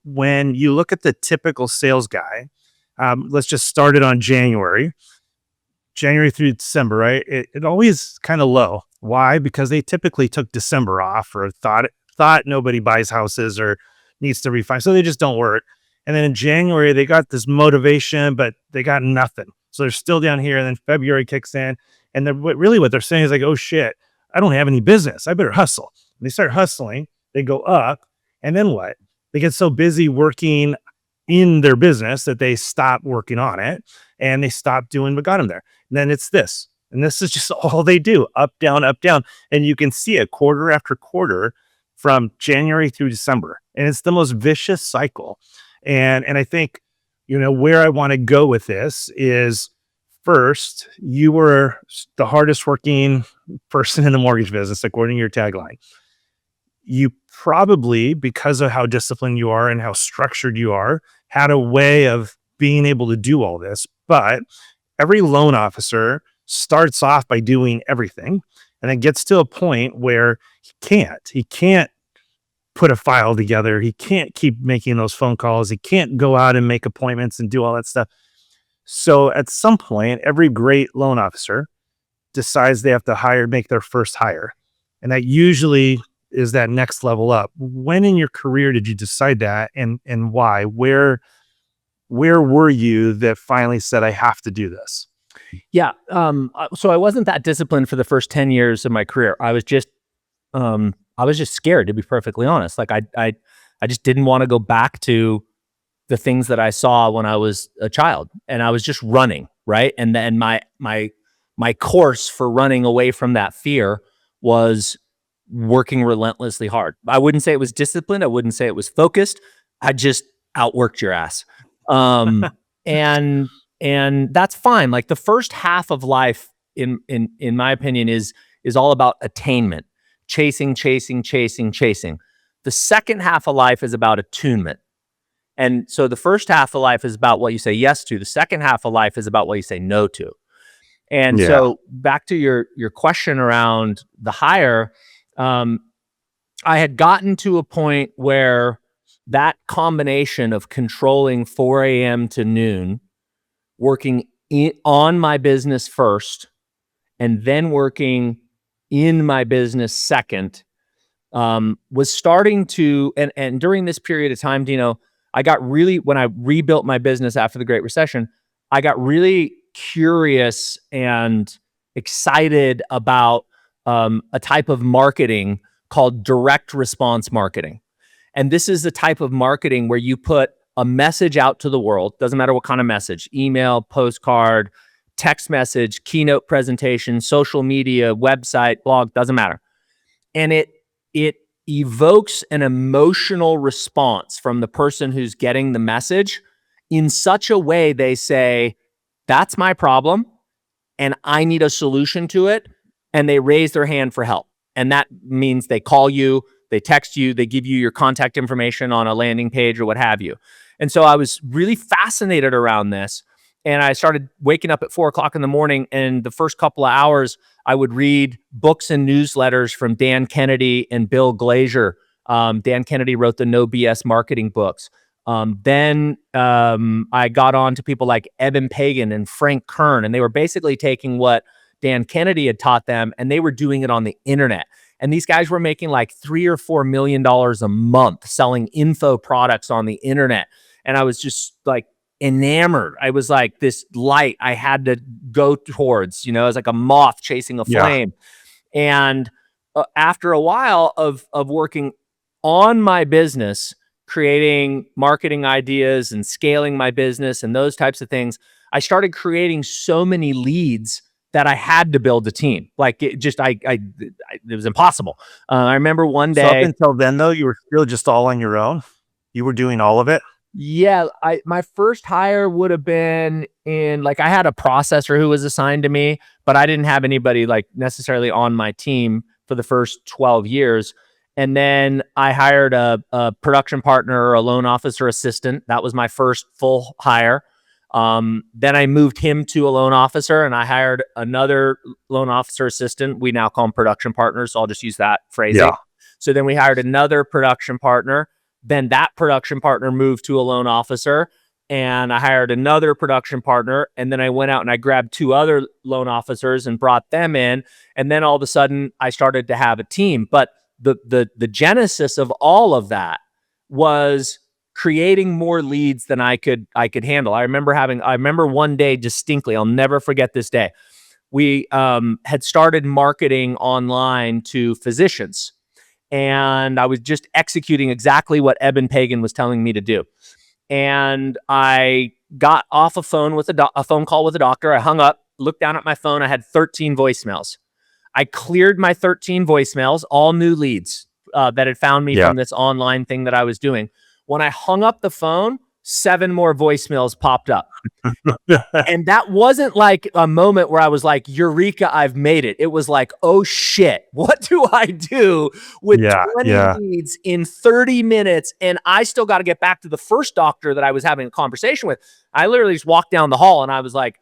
[SPEAKER 1] when you look at the typical sales guy, let's just start it on January through December, right? It always kind of low. Why? Because they typically took December off, or thought nobody buys houses or needs to refinance, so they just don't work. And then in January, they got this motivation, but they got nothing. So they're still down here. And then February kicks in. And what they're saying is like, oh shit, I don't have any business. I better hustle. And they start hustling. They go up. And then what? They get so busy working in their business that they stop working on it. And they stop doing what got them there. And then it's this. And this is just all they do. Up, down, up, down. And you can see it quarter after quarter from January through December. And it's the most vicious cycle. And I think, where I want to go with this is, first, you were the hardest working person in the mortgage business, according to your tagline. You probably, because of how disciplined you are and how structured you are, had a way of being able to do all this. But every loan officer starts off by doing everything, and then gets to a point where he can't put a file together. He can't keep making those phone calls. He can't go out and make appointments and do all that stuff. So at some point, every great loan officer decides they have to make their first hire. And that usually is that next level up. When in your career did you decide that, and why? Where were you that finally said, I have to do this?
[SPEAKER 2] Yeah. So I wasn't that disciplined for the first 10 years of my career. I was just scared, to be perfectly honest. Like I just didn't want to go back to the things that I saw when I was a child, and I was just running, right? And then my course for running away from that fear was working relentlessly hard. I wouldn't say it was disciplined. I wouldn't say it was focused. I just outworked your ass. And that's fine. Like the first half of life, in my opinion, is all about attainment, chasing. The second half of life is about attunement. And so the first half of life is about what you say yes to. The second half of life is about what you say no to. And so back to your question around the hire, I had gotten to a point where that combination of controlling 4 a.m. to noon, working on my business first, and then working in my business second, was starting to, and during this period of time, Dino, I got really, when I rebuilt my business after the Great Recession, I got really curious and excited about a type of marketing called direct response marketing. And this is the type of marketing where you put a message out to the world, doesn't matter what kind of message, email, postcard, text message, keynote presentation, social media, website, blog, doesn't matter. And it evokes an emotional response from the person who's getting the message in such a way they say, that's my problem and I need a solution to it. And they raise their hand for help. And that means they call you, they text you, they give you your contact information on a landing page or what have you. And so I was really fascinated around this. And I started waking up at 4 o'clock in the morning. And the first couple of hours, I would read books and newsletters from Dan Kennedy and Bill Glazier. Dan Kennedy wrote the No BS marketing books. Then I got on to people like Eben Pagan and Frank Kern, and they were basically taking what Dan Kennedy had taught them, and they were doing it on the internet. And these guys were making like $3 or $4 million a month selling info products on the internet. And I was just like enamored. I was like this light I had to go towards, you know, I was like a moth chasing a flame. And after a while of working on my business, creating marketing ideas and scaling my business and those types of things, I started creating so many leads that I had to build a team. Like it just, it was impossible. I remember one day.
[SPEAKER 1] So up until then, though, you were still just all on your own. You were doing all of it.
[SPEAKER 2] Yeah, my first hire would have been in, like, I had a processor who was assigned to me, but I didn't have anybody like necessarily on my team for the first 12 years. And then I hired a production partner or a loan officer assistant. That was my first full hire. Then I moved him to a loan officer, and I hired another loan officer assistant. We now call them production partners, so I'll just use that phrasing. Yeah. So then we hired another production partner. Then that production partner moved to a loan officer, and I hired another production partner. And then I went out and I grabbed 2 other loan officers and brought them in. And then all of a sudden I started to have a team. But the genesis of all of that was creating more leads than I could handle. I remember one day distinctly, I'll never forget this day. We had started marketing online to physicians. And I was just executing exactly what Eben Pagan was telling me to do. And I got off a phone call with a doctor. I hung up, looked down at my phone. I had 13 voicemails. I cleared my 13 voicemails, all new leads that had found me from this online thing that I was doing. When I hung up the phone, 7 more voicemails popped up. And that wasn't like a moment where I was like, Eureka, I've made it. It was like, oh shit, what do I do with 20 leads in 30 minutes? And I still got to get back to the first doctor that I was having a conversation with. I literally just walked down the hall and I was like,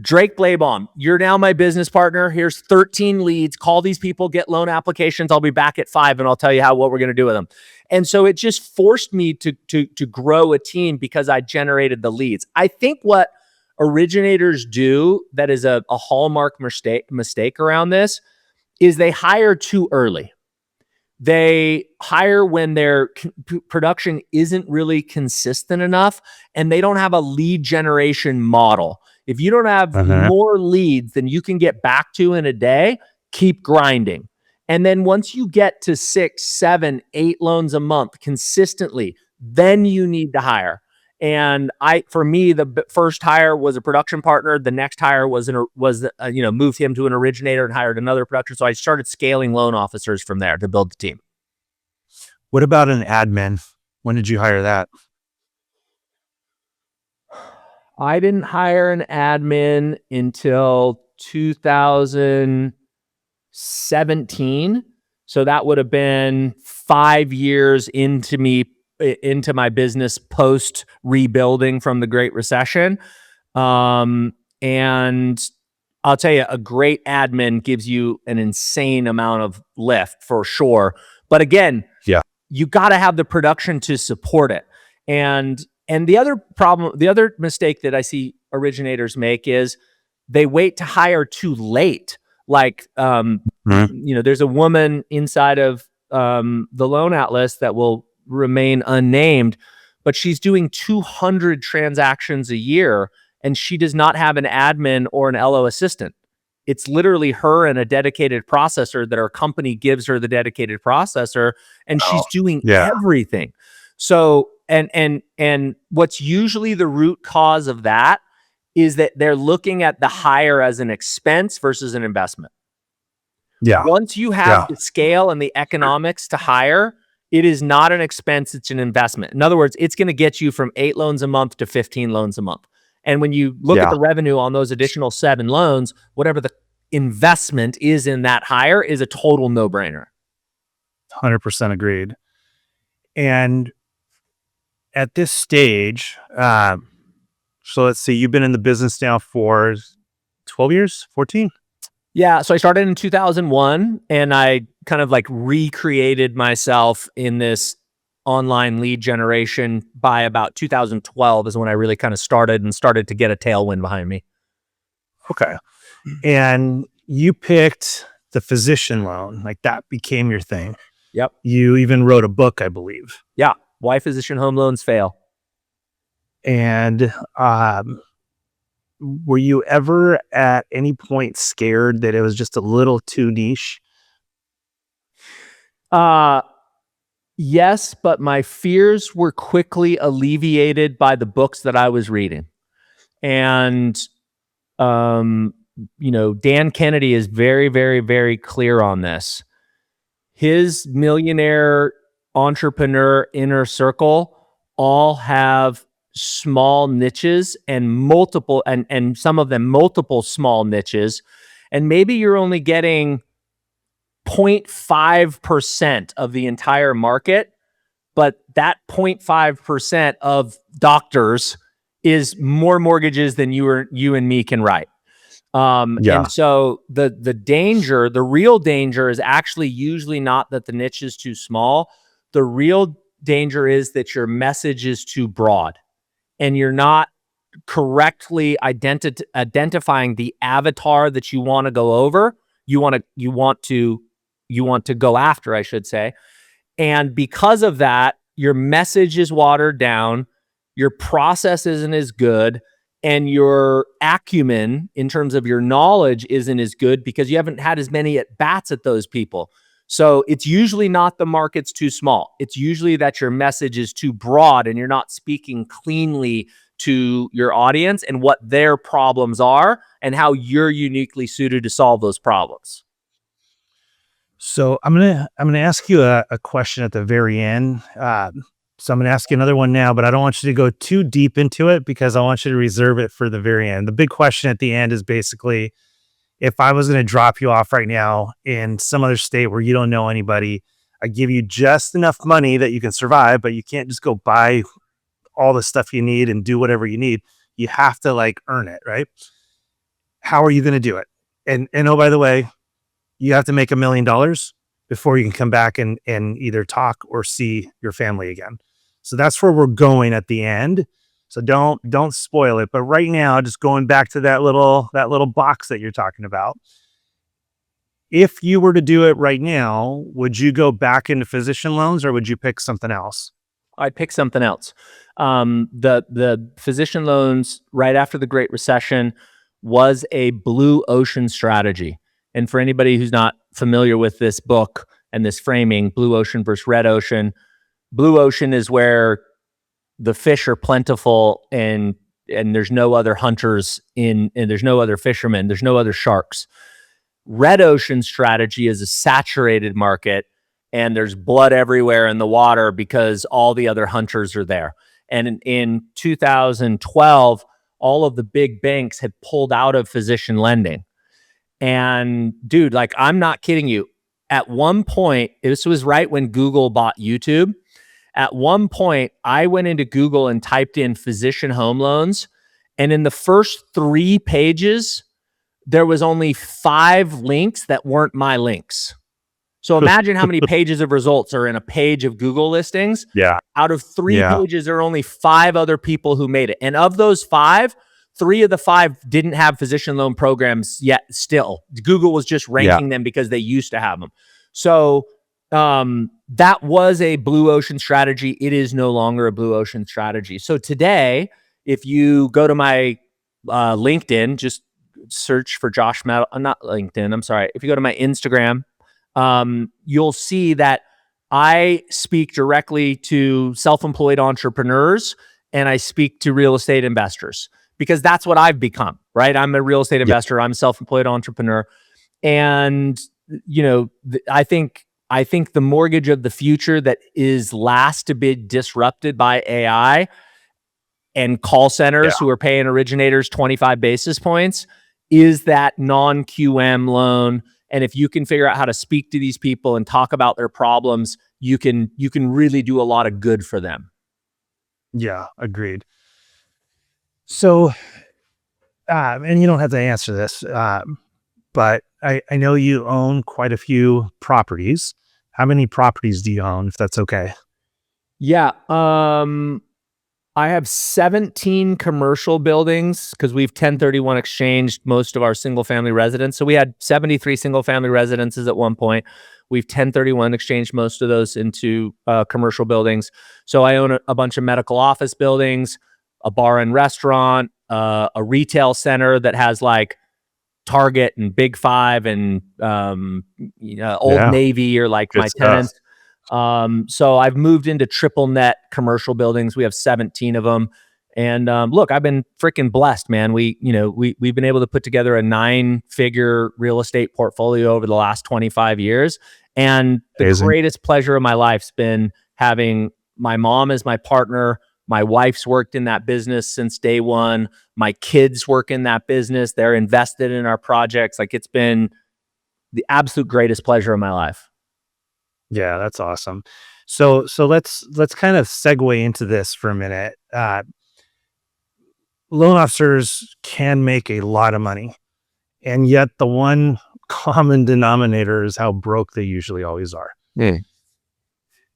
[SPEAKER 2] Drake Blabaum, you're now my business partner. Here's 13 leads. Call these people, get loan applications. I'll be back at 5 and I'll tell you what we're going to do with them. And so it just forced me to grow a team because I generated the leads. I think what originators do that is a hallmark mistake around this is they hire too early. They hire when their production isn't really consistent enough and they don't have a lead generation model. If you don't have more leads than you can get back to in a day, keep grinding. And then once you get to 6, 7, 8 loans a month consistently, then you need to hire. And for me, the first hire was a production partner. The next hire was moved him to an originator and hired another production. So I started scaling loan officers from there to build the team.
[SPEAKER 1] What about an admin? When did you hire that?
[SPEAKER 2] I didn't hire an admin until 2017. So that would have been 5 years into my business post rebuilding from the Great Recession. And I'll tell you, a great admin gives you an insane amount of lift for sure. But again, you got to have the production to support it. And the other mistake that I see originators make is they wait to hire too late. Like, there's a woman inside of the Loan Atlas that will remain unnamed, but she's doing 200 transactions a year and she does not have an admin or an LO assistant. It's literally her and a dedicated processor that our company gives her the dedicated processor, and she's doing everything. So, and what's usually the root cause of that is that they're looking at the hire as an expense versus an investment. Once you have the scale and the economics to hire, it is not an expense, it's an investment. In other words, it's going to get you from 8 loans a month to 15 loans a month. And when you look at the revenue on those additional 7 loans, whatever the investment is in that hire is a total no-brainer.
[SPEAKER 1] 100% agreed. And at this stage, so let's see, you've been in the business now for 12 years, 14?
[SPEAKER 2] Yeah. So I started in 2001 and I kind of like recreated myself in this online lead generation by about 2012 is when I really kind of started to get a tailwind behind me.
[SPEAKER 1] Okay. And you picked the physician loan, like that became your thing.
[SPEAKER 2] Yep.
[SPEAKER 1] You even wrote a book, I believe.
[SPEAKER 2] Yeah. Why Physician Home Loans Fail.
[SPEAKER 1] And were you ever at any point scared that it was just a little too niche?
[SPEAKER 2] Yes, but my fears were quickly alleviated by the books that I was reading. And, Dan Kennedy is very, very, very clear on this. His millionaire entrepreneur inner circle all have small niches and multiple, and some of them multiple small niches. And maybe you're only getting 0.5% of the entire market, but that 0.5% of doctors is more mortgages than you and me can write. And so the real danger is actually usually not that the niche is too small. The real danger is that your message is too broad and you're not correctly identifying the avatar that you want to go over. You want to go after, I should say. And because of that, your message is watered down, your process isn't as good, and your acumen in terms of your knowledge isn't as good because you haven't had as many at bats at those people. So it's usually not the market's too small. It's usually that your message is too broad and you're not speaking cleanly to your audience and what their problems are and how you're uniquely suited to solve those problems.
[SPEAKER 1] So I'm gonna ask you a question at the very end. So I'm gonna ask you another one now, but I don't want you to go too deep into it because I want you to reserve it for the very end. The big question at the end is basically, if I was gonna drop you off right now in some other state where you don't know anybody, I give you just enough money that you can survive, but you can't just go buy all the stuff you need and do whatever you need. You have to like earn it, right? How are you gonna do it? And oh, by the way, you have to make $1 million before you can come back and either talk or see your family again. So that's where we're going at the end. So don't spoil it. But right now, just going back to that little box that you're talking about. If you were to do it right now, would you go back into physician loans or would you pick something else?
[SPEAKER 2] I'd pick something else. The physician loans right after the Great Recession was a blue ocean strategy. And for anybody who's not familiar with this book and this framing, blue ocean versus red ocean, blue ocean is where the fish are plentiful and there's no other hunters and there's no other fishermen, there's no other sharks. Red ocean strategy is a saturated market and there's blood everywhere in the water because all the other hunters are there. And in 2012, all of the big banks had pulled out of physician lending. And dude, like, I'm not kidding you. At one point, this was right when Google bought YouTube. At one point, I went into Google and typed in physician home loans. And in the first 3 pages, there was only 5 links that weren't my links. So imagine how many pages of results are in a page of Google listings.
[SPEAKER 1] Yeah.
[SPEAKER 2] Out of 3 pages, there are only 5 other people who made it. And of those 5, 3 of the 5 didn't have physician loan programs yet still. Google was just ranking them because they used to have them. So that was a blue ocean strategy. It is no longer a blue ocean strategy. So today, if you go to my LinkedIn, just search for Josh Mettle, not LinkedIn, I'm sorry. If you go to my Instagram, you'll see that I speak directly to self-employed entrepreneurs and I speak to real estate investors because that's what I've become, right? I'm a real estate investor. I'm a self-employed entrepreneur. And, you know, I think the mortgage of the future that is last to be disrupted by AI and call centers who are paying originators 25 basis points is that non-QM loan. And if you can figure out how to speak to these people and talk about their problems, you can really do a lot of good for them.
[SPEAKER 1] Yeah, agreed. So, and you don't have to answer this, but I know you own quite a few properties. How many properties do you own, if that's okay?
[SPEAKER 2] Yeah. I have 17 commercial buildings because we've 1031 exchanged most of our single family residents. So we had 73 single family residences at one point. We've 1031 exchanged most of those into commercial buildings. So I own a bunch of medical office buildings, a bar and restaurant, a retail center that has like Target and Big Five and Old Navy are like my tenants. So I've moved into triple net commercial buildings. We have 17 of them. And look, I've been freaking blessed, man. We've been able to put together a 9-figure real estate portfolio over the last 25 years. And the greatest pleasure of my life's been having my mom as my partner. My wife's worked in that business since day one. My kids work in that business. They're invested in our projects. Like, it's been the absolute greatest pleasure of my life.
[SPEAKER 1] Yeah, that's awesome. So let's kind of segue into this for a minute. Loan officers can make a lot of money, and yet the one common denominator is how broke they usually always are.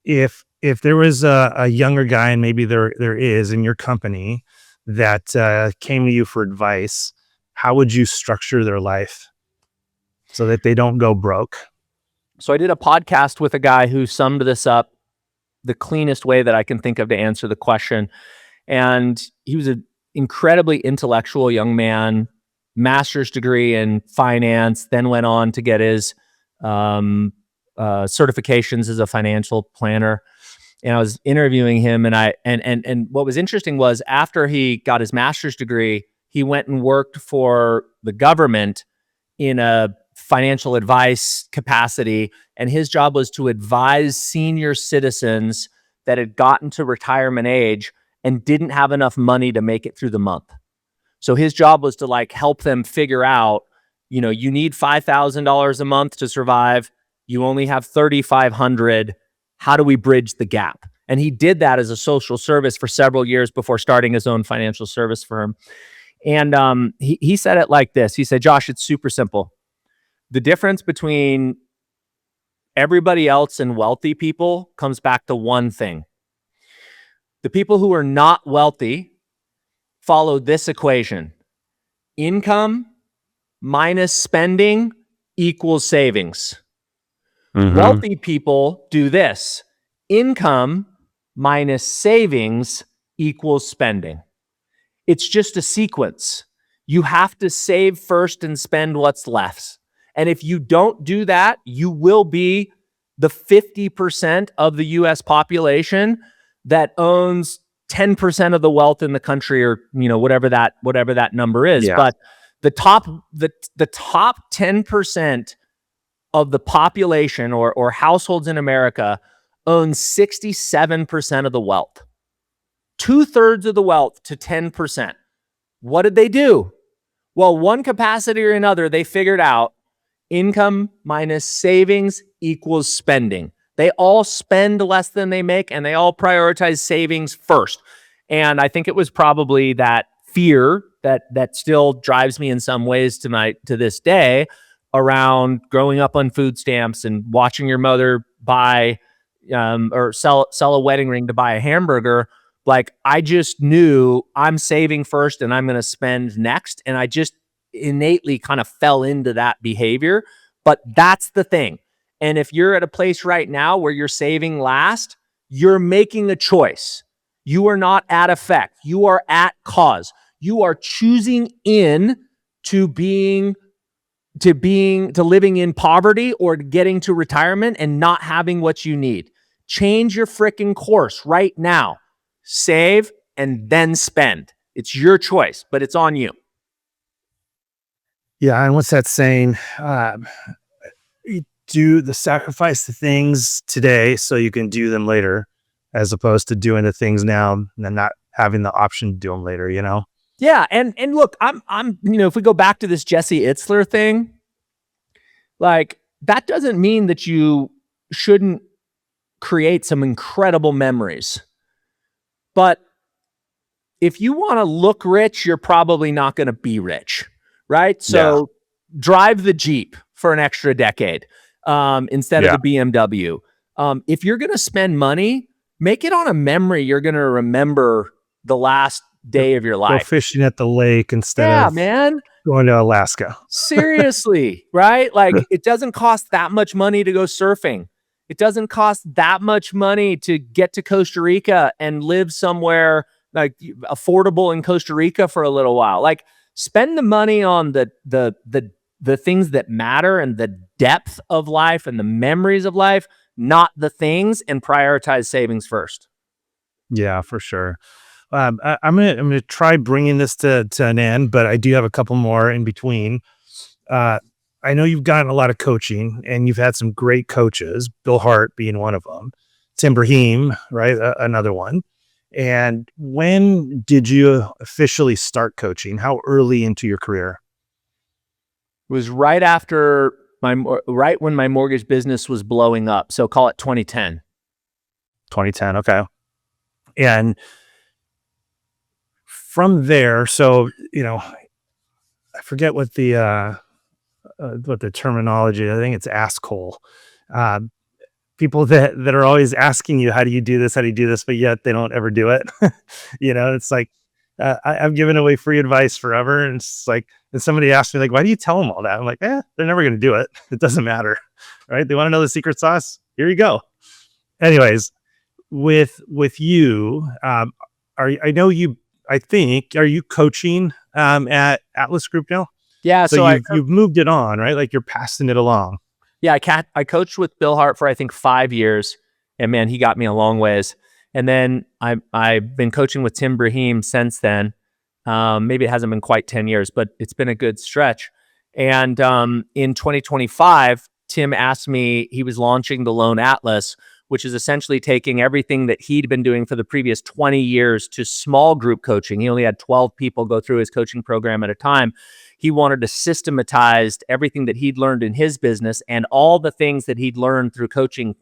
[SPEAKER 1] If there was a younger guy, and maybe there is in your company, that came to you for advice, how would you structure their life so that they don't go broke?
[SPEAKER 2] So I did a podcast with a guy who summed this up the cleanest way that I can think of to answer the question. And he was an incredibly intellectual young man, master's degree in finance, then went on to get his certifications as a financial planner. And I was interviewing him, and what was interesting was after he got his master's degree, he went and worked for the government in a financial advice capacity. And his job was to advise senior citizens that had gotten to retirement age and didn't have enough money to make it through the month. So his job was to like help them figure out, you need $5,000 a month to survive. You only have $3,500. How do we bridge the gap? And he did that as a social service for several years before starting his own financial service firm. And he said it like this. He said, Josh, it's super simple. The difference between everybody else and wealthy people comes back to one thing. The people who are not wealthy follow this equation: income minus spending equals savings.
[SPEAKER 3] Mhm.
[SPEAKER 2] Wealthy people do this. Income minus savings equals spending. It's just a sequence. You have to save first and spend what's left. And if you don't do that, you will be the 50% of the US population that owns 10% of the wealth in the country, or whatever that number is.
[SPEAKER 1] Yeah.
[SPEAKER 2] But the top 10% of the population or households in America own 67% of the wealth. 2/3 of the wealth to 10%. What did they do? Well, one capacity or another, they figured out income minus savings equals spending. They all spend less than they make, and they all prioritize savings first. And I think it was probably that fear that still drives me in some ways to this day, around growing up on food stamps and watching your mother buy or sell a wedding ring to buy a hamburger. Like, I just knew I'm saving first and I'm going to spend next. And I just innately kind of fell into that behavior. But that's the thing. And if you're at a place right now where you're saving last, you're making a choice. You are not at effect. You are at cause. You are choosing in to living in poverty or getting to retirement and not having what you need. Change your freaking course right now. Save and then spend. It's your choice, but it's on you.
[SPEAKER 1] Yeah. And what's that saying? You do the sacrifice the things today so you can do them later, as opposed to doing the things now and then not having the option to do them later,
[SPEAKER 2] Yeah. And look, I'm if we go back to this Jesse Itzler thing, like, that doesn't mean that you shouldn't create some incredible memories. But if you want to look rich, you're probably not going to be rich, right? So drive the Jeep for an extra decade instead of the BMW. If you're going to spend money, make it on a memory you're going to remember the last day of your life.
[SPEAKER 1] Go fishing at the lake instead of going to Alaska.
[SPEAKER 2] Seriously, right? Like, it doesn't cost that much money to go surfing. It doesn't cost that much money to get to Costa Rica and live somewhere like affordable in Costa Rica for a little while. Like, spend the money on the things that matter and the depth of life and the memories of life, not the things, and prioritize savings first.
[SPEAKER 1] Yeah, for sure. I'm gonna try bringing this to an end, but I do have a couple more in between. I know you've gotten a lot of coaching and you've had some great coaches, Bill Hart being one of them, Tim Brahim, right? Another one. And when did you officially start coaching? How early into your career?
[SPEAKER 2] It was right when my mortgage business was blowing up. So call it 2010.
[SPEAKER 1] 2010. Okay. And from there, so, I forget what the terminology, I think it's ask hole. People that are always asking you, how do you do this? How do you do this? But yet they don't ever do it. It's like, I've given away free advice forever. And it's like, and somebody asked me, like, why do you tell them all that? I'm like, they're never going to do it. It doesn't matter. Right. They want to know the secret sauce. Here you go. Anyways, with you, are you coaching at Atlas Group now?
[SPEAKER 2] Yeah.
[SPEAKER 1] So you've moved it on, right? Like, you're passing it along.
[SPEAKER 2] Yeah. I coached with Bill Hart for, I think, 5 years, and man, he got me a long ways. And then I've been coaching with Tim Brahim since then. Maybe it hasn't been quite 10 years, but it's been a good stretch. And in 2025, Tim asked me, he was launching the Loan Atlas, which is essentially taking everything that he'd been doing for the previous 20 years to small group coaching. He only had 12 people go through his coaching program at a time. He wanted to systematize everything that he'd learned in his business and all the things that he'd learned through coaching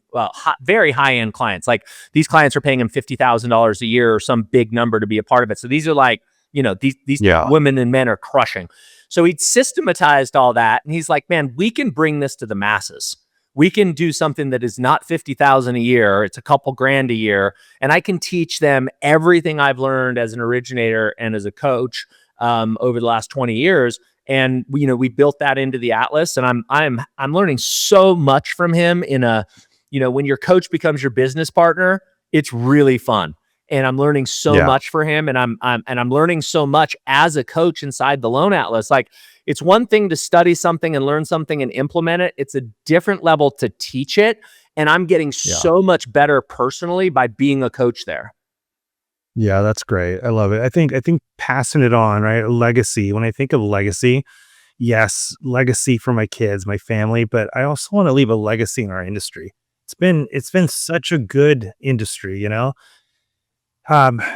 [SPEAKER 2] very high-end clients. Like, these clients are paying him $50,000 a year or some big number to be a part of it. So these are like, these women and men are crushing. So he'd systematized all that. And he's like, man, we can bring this to the masses. We can do something that is not $50,000 a year. It's a couple grand a year. And I can teach them everything I've learned as an originator and as a coach over the last 20 years. And we built that into the Atlas, and I'm learning so much from him when your coach becomes your business partner, it's really fun. And I'm learning so much for him, and I'm learning so much as a coach inside the Loan Atlas. Like, it's one thing to study something and learn something and implement it. It's a different level to teach it. And I'm getting so much better personally by being a coach there.
[SPEAKER 1] Yeah, that's great. I love it. I think passing it on, right? Legacy. When I think of legacy, yes, legacy for my kids, my family, but I also want to leave a legacy in our industry. It's been such a good industry,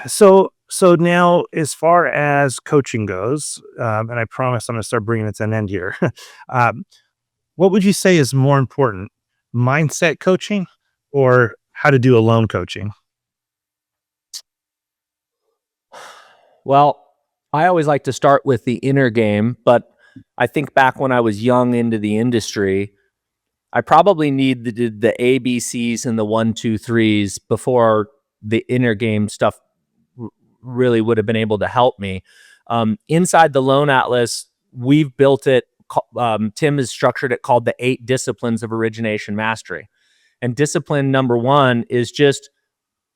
[SPEAKER 1] So now, as far as coaching goes, and I promise I'm going to start bringing it to an end here. What would you say is more important, mindset coaching or how to do a loan coaching?
[SPEAKER 2] Well, I always like to start with the inner game, but I think back when I was young into the industry, I probably needed the ABCs and the 1, 2, 3s before the inner game stuff really would have been able to help me. Inside the Loan Atlas, we've built it. Tim has structured it called the 8 disciplines of origination mastery. And discipline number 1 is just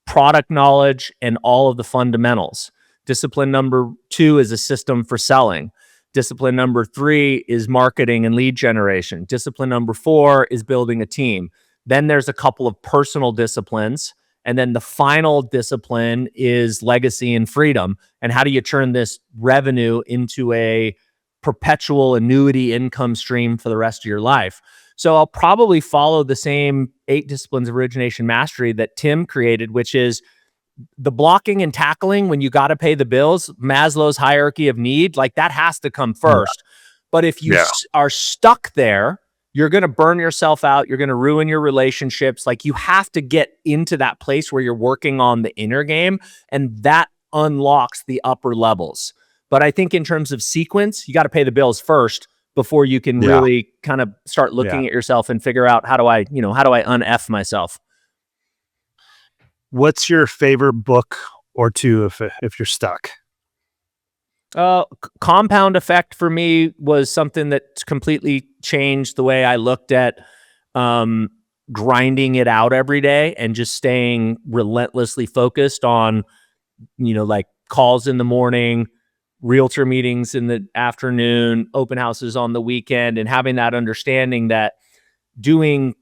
[SPEAKER 2] product knowledge and all of the fundamentals. Discipline number 2 is a system for selling. Discipline number 3 is marketing and lead generation. Discipline number 4 is building a team. Then there's a couple of personal disciplines. And then the final discipline is legacy and freedom. And how do you turn this revenue into a perpetual annuity income stream for the rest of your life? So I'll probably follow the same 8 disciplines of origination mastery that Tim created, which is the blocking and tackling when you got to pay the bills, Maslow's hierarchy of need, like that has to come first. But if you are stuck there, you're going to burn yourself out. You're going to ruin your relationships. Like, you have to get into that place where you're working on the inner game, and that unlocks the upper levels. But I think in terms of sequence, you got to pay the bills first before you can really kind of start looking at yourself and figure out how do I un-F myself?
[SPEAKER 1] What's your favorite book or two if you're stuck?
[SPEAKER 2] Compound Effect for me was something that completely changed the way I looked at grinding it out every day and just staying relentlessly focused on, like calls in the morning, realtor meetings in the afternoon, open houses on the weekend, and having that understanding that doing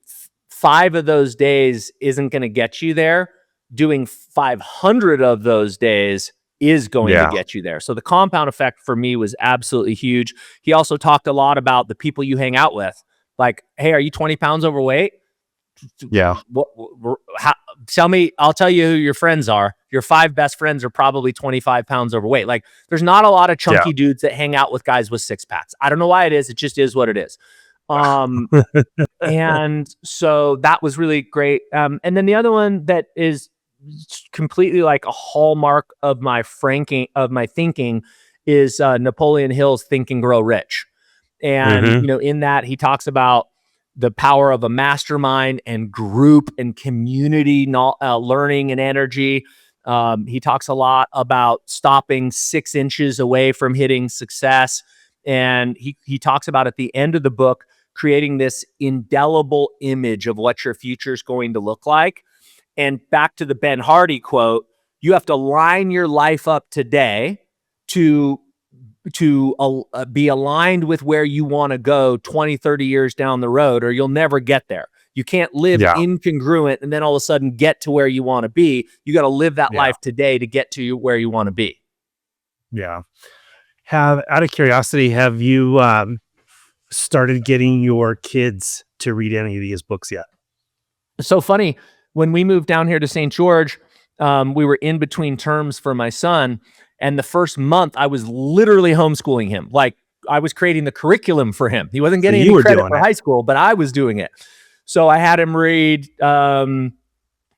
[SPEAKER 2] 5 of those days isn't going to get you there. Doing 500 of those days is going to get you there. So the compound effect for me was absolutely huge. He also talked a lot about the people you hang out with. Like, hey, are you 20 pounds overweight?
[SPEAKER 1] Yeah.
[SPEAKER 2] Tell me, I'll tell you who your friends are. Your 5 best friends are probably 25 pounds overweight. Like, there's not a lot of chunky dudes that hang out with guys with 6 packs. I don't know why it is. It just is what it is. And so that was really great. And then the other one that is completely like a hallmark of my thinking is Napoleon Hill's Think and Grow Rich. And, in that he talks about the power of a mastermind and group and community learning and energy. He talks a lot about stopping 6 inches away from hitting success. And he talks about at the end of the book, creating this indelible image of what your future is going to look like. And back to the Ben Hardy quote, you have to line your life up today to be aligned with where you want to go 20, 30 years down the road, or you'll never get there. You can't live incongruent and then all of a sudden get to where you want to be. You got to live that life today to get to where you want to be.
[SPEAKER 1] Yeah. Out of curiosity, have you started getting your kids to read any of these books yet?
[SPEAKER 2] So funny. When we moved down here to St. George, we were in between terms for my son. And the first month I was literally homeschooling him. Like, I was creating the curriculum for him. He wasn't getting any credit for high school, but I was doing it. So I had him read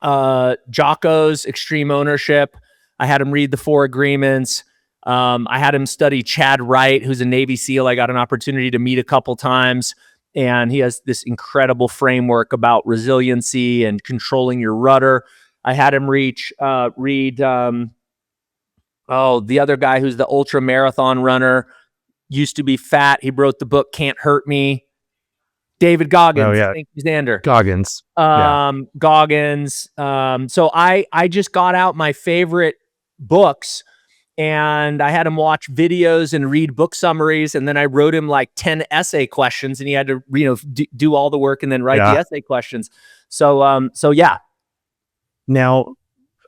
[SPEAKER 2] Jocko's Extreme Ownership. I had him read The 4 Agreements. I had him study Chad Wright, who's a Navy SEAL. I got an opportunity to meet a couple times. And he has this incredible framework about resiliency and controlling your rudder. I had him read the other guy who's the ultra marathon runner. used to be fat. He wrote the book Can't Hurt Me. David
[SPEAKER 1] Oh
[SPEAKER 2] Goggins.
[SPEAKER 1] yeah,
[SPEAKER 2] Thank you, Xander.
[SPEAKER 1] Goggins. Yeah.
[SPEAKER 2] Goggins. So I just got out my favorite books, and I had him watch videos and read book summaries, and then I wrote him like 10 essay questions, and he had to do all the work and then write the essay questions. So yeah.
[SPEAKER 1] Now,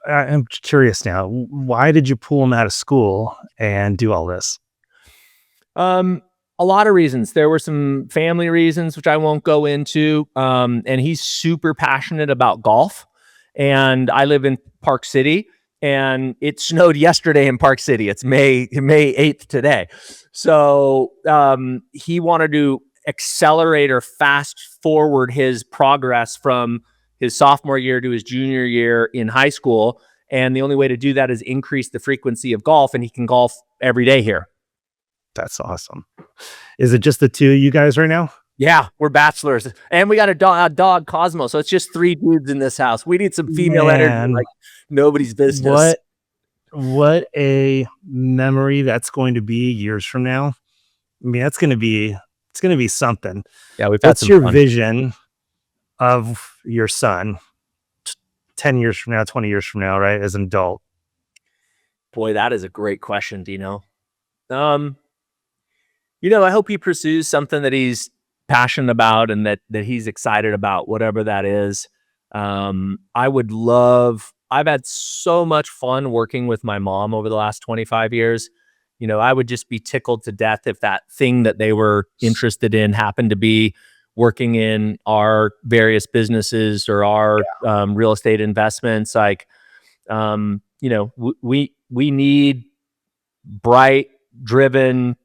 [SPEAKER 1] I'm curious now, why did you pull him out of school and do all this?
[SPEAKER 2] A lot of reasons. There were some family reasons, which I won't go into. And he's super passionate about golf. And I live in Park City, and it snowed yesterday in Park City. It's May 8th today. So he wanted to accelerate or fast forward his progress from his sophomore year to his junior year in high school. And the only way to do that is increase the frequency of golf, and he can golf every day here.
[SPEAKER 1] That's awesome. Is it just the two of you guys right now?
[SPEAKER 2] Yeah, we're bachelors, and we got a dog, Cosmo. So it's just 3 dudes in this house. We need some female energy, like nobody's business.
[SPEAKER 1] What a memory that's going to be years from now. I mean, it's going to be something.
[SPEAKER 2] Yeah,
[SPEAKER 1] What's your vision of your son 10 years from now, 20 years from now, right? As an adult?
[SPEAKER 2] Boy, that is a great question, Dino. I hope he pursues something that he's passionate about and that he's excited about, whatever that is. I've had so much fun working with my mom over the last 25 years. I would just be tickled to death if that thing that they were interested in happened to be working in our various businesses or our real estate investments. Like, we need bright, driven,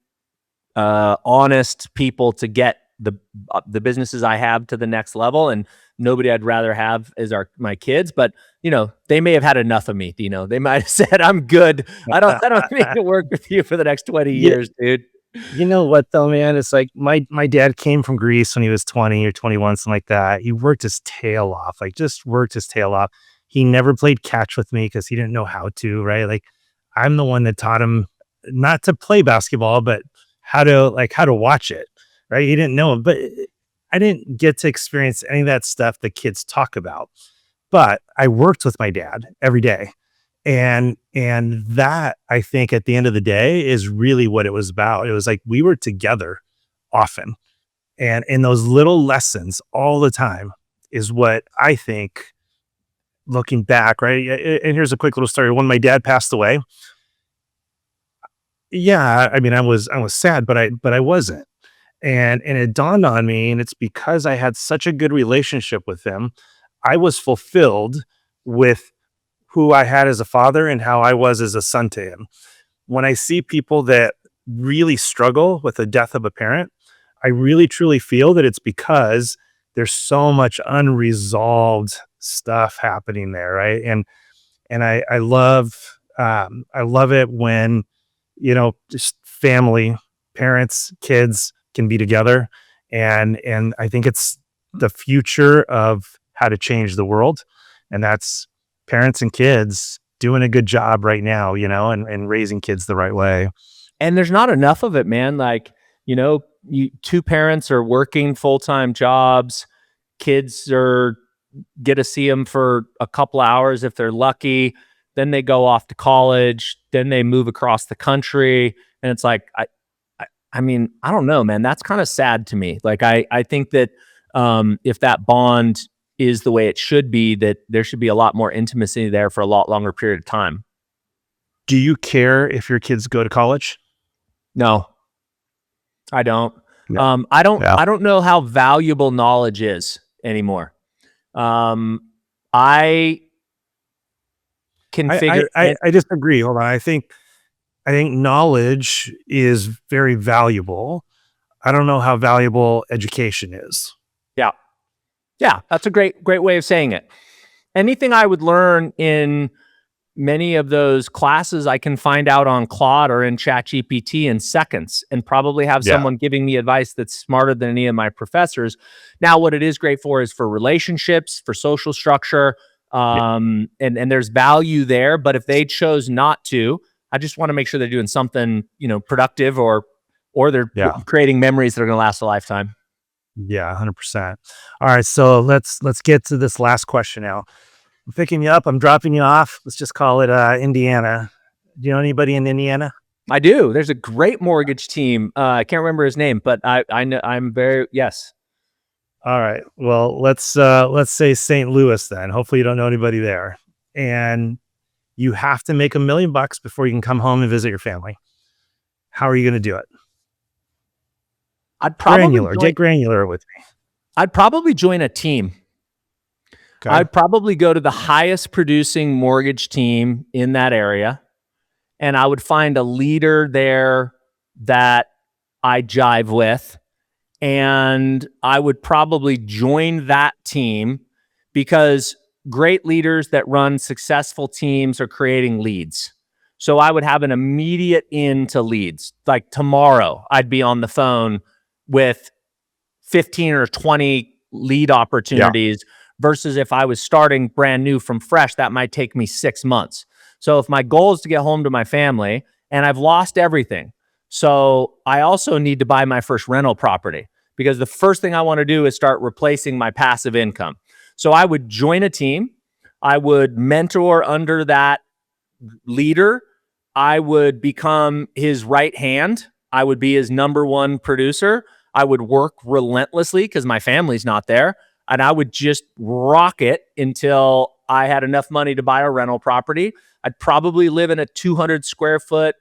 [SPEAKER 2] honest people to get the businesses I have to the next level, and nobody I'd rather have is my kids. But they may have had enough of me. They might have said, "I'm good. I don't need to work with you for the next 20 years, dude."
[SPEAKER 1] You know what though, man? It's like my dad came from Greece when he was 20 or 21, something like that. He worked his tail off, He never played catch with me because he didn't know how to, right? Like, I'm the one that taught him not to play basketball, but how to watch it, right? He didn't know, but I didn't get to experience any of that stuff the kids talk about. But I worked with my dad every day. And that, I think, at the end of the day is really what it was about. It was like we were together often. And in those little lessons all the time is what I think, looking back, right? And here's a quick little story. When my dad passed away, yeah, I mean, I was sad, but I wasn't. And it dawned on me, and it's because I had such a good relationship with him. I was fulfilled with who I had as a father and how I was as a son to him. When I see people that really struggle with the death of a parent, I really truly feel that it's because there's so much unresolved stuff happening there, right? And I love it when just family, parents, kids can be together, and I think it's the future of how to change the world, and that's parents and kids doing a good job right now, and raising kids the right way.
[SPEAKER 2] And there's not enough of it, man. Like, two parents are working full-time jobs. Kids get to see them for a couple hours if they're lucky. Then they go off to college. Then they move across the country. And it's like, I mean, I don't know, man. That's kind of sad to me. Like, I think that if that bond is the way it should be, that there should be a lot more intimacy there for a lot longer period of time.
[SPEAKER 1] Do you care if your kids go to college?
[SPEAKER 2] No, I don't.
[SPEAKER 1] No.
[SPEAKER 2] I don't know how valuable knowledge is anymore. I
[SPEAKER 1] disagree. Hold on. I think knowledge is very valuable. I don't know how valuable education is.
[SPEAKER 2] Yeah, that's a great way of saying it. Anything I would learn in many of those classes, I can find out on Claude or in ChatGPT in seconds, and probably have someone giving me advice that's smarter than any of my professors. Now, what it is great for is for relationships, for social structure, and there's value there. But if they chose not to, I just want to make sure they're doing something, productive or or they're
[SPEAKER 1] Yeah.
[SPEAKER 2] creating memories that are going to last a lifetime.
[SPEAKER 1] Yeah, 100%. All right, so let's get to this last question now. I'm picking you up, I'm dropping you off. Let's just call it Indiana. Do you know anybody in Indiana?
[SPEAKER 2] I do. There's a great mortgage team. I can't remember his name, but I know yes.
[SPEAKER 1] All right. Well, let's say St. Louis then. Hopefully you don't know anybody there. And you have to make $1 million before you can come home and visit your family. How are you going to do it?
[SPEAKER 2] I'd probably
[SPEAKER 1] get granular with me.
[SPEAKER 2] I'd probably join a team.
[SPEAKER 1] Okay.
[SPEAKER 2] I'd probably go to the highest producing mortgage team in that area, and I would find a leader there that I jive with, and I would probably join that team because great leaders that run successful teams are creating leads. So I would have an immediate in to leads. Like tomorrow, I'd be on the phone with 15 or 20 lead opportunities versus if I was starting brand new from fresh, that might take me 6 months. So if my goal is to get home to my family and I've lost everything, so I also need to buy my first rental property because the first thing I want to do is start replacing my passive income. So I would join a team. I would mentor under that leader. I would become his right hand. I would be his number one producer. I would work relentlessly because my family's not there. And I would just rock it until I had enough money to buy a rental property. I'd probably live in a 200 square foot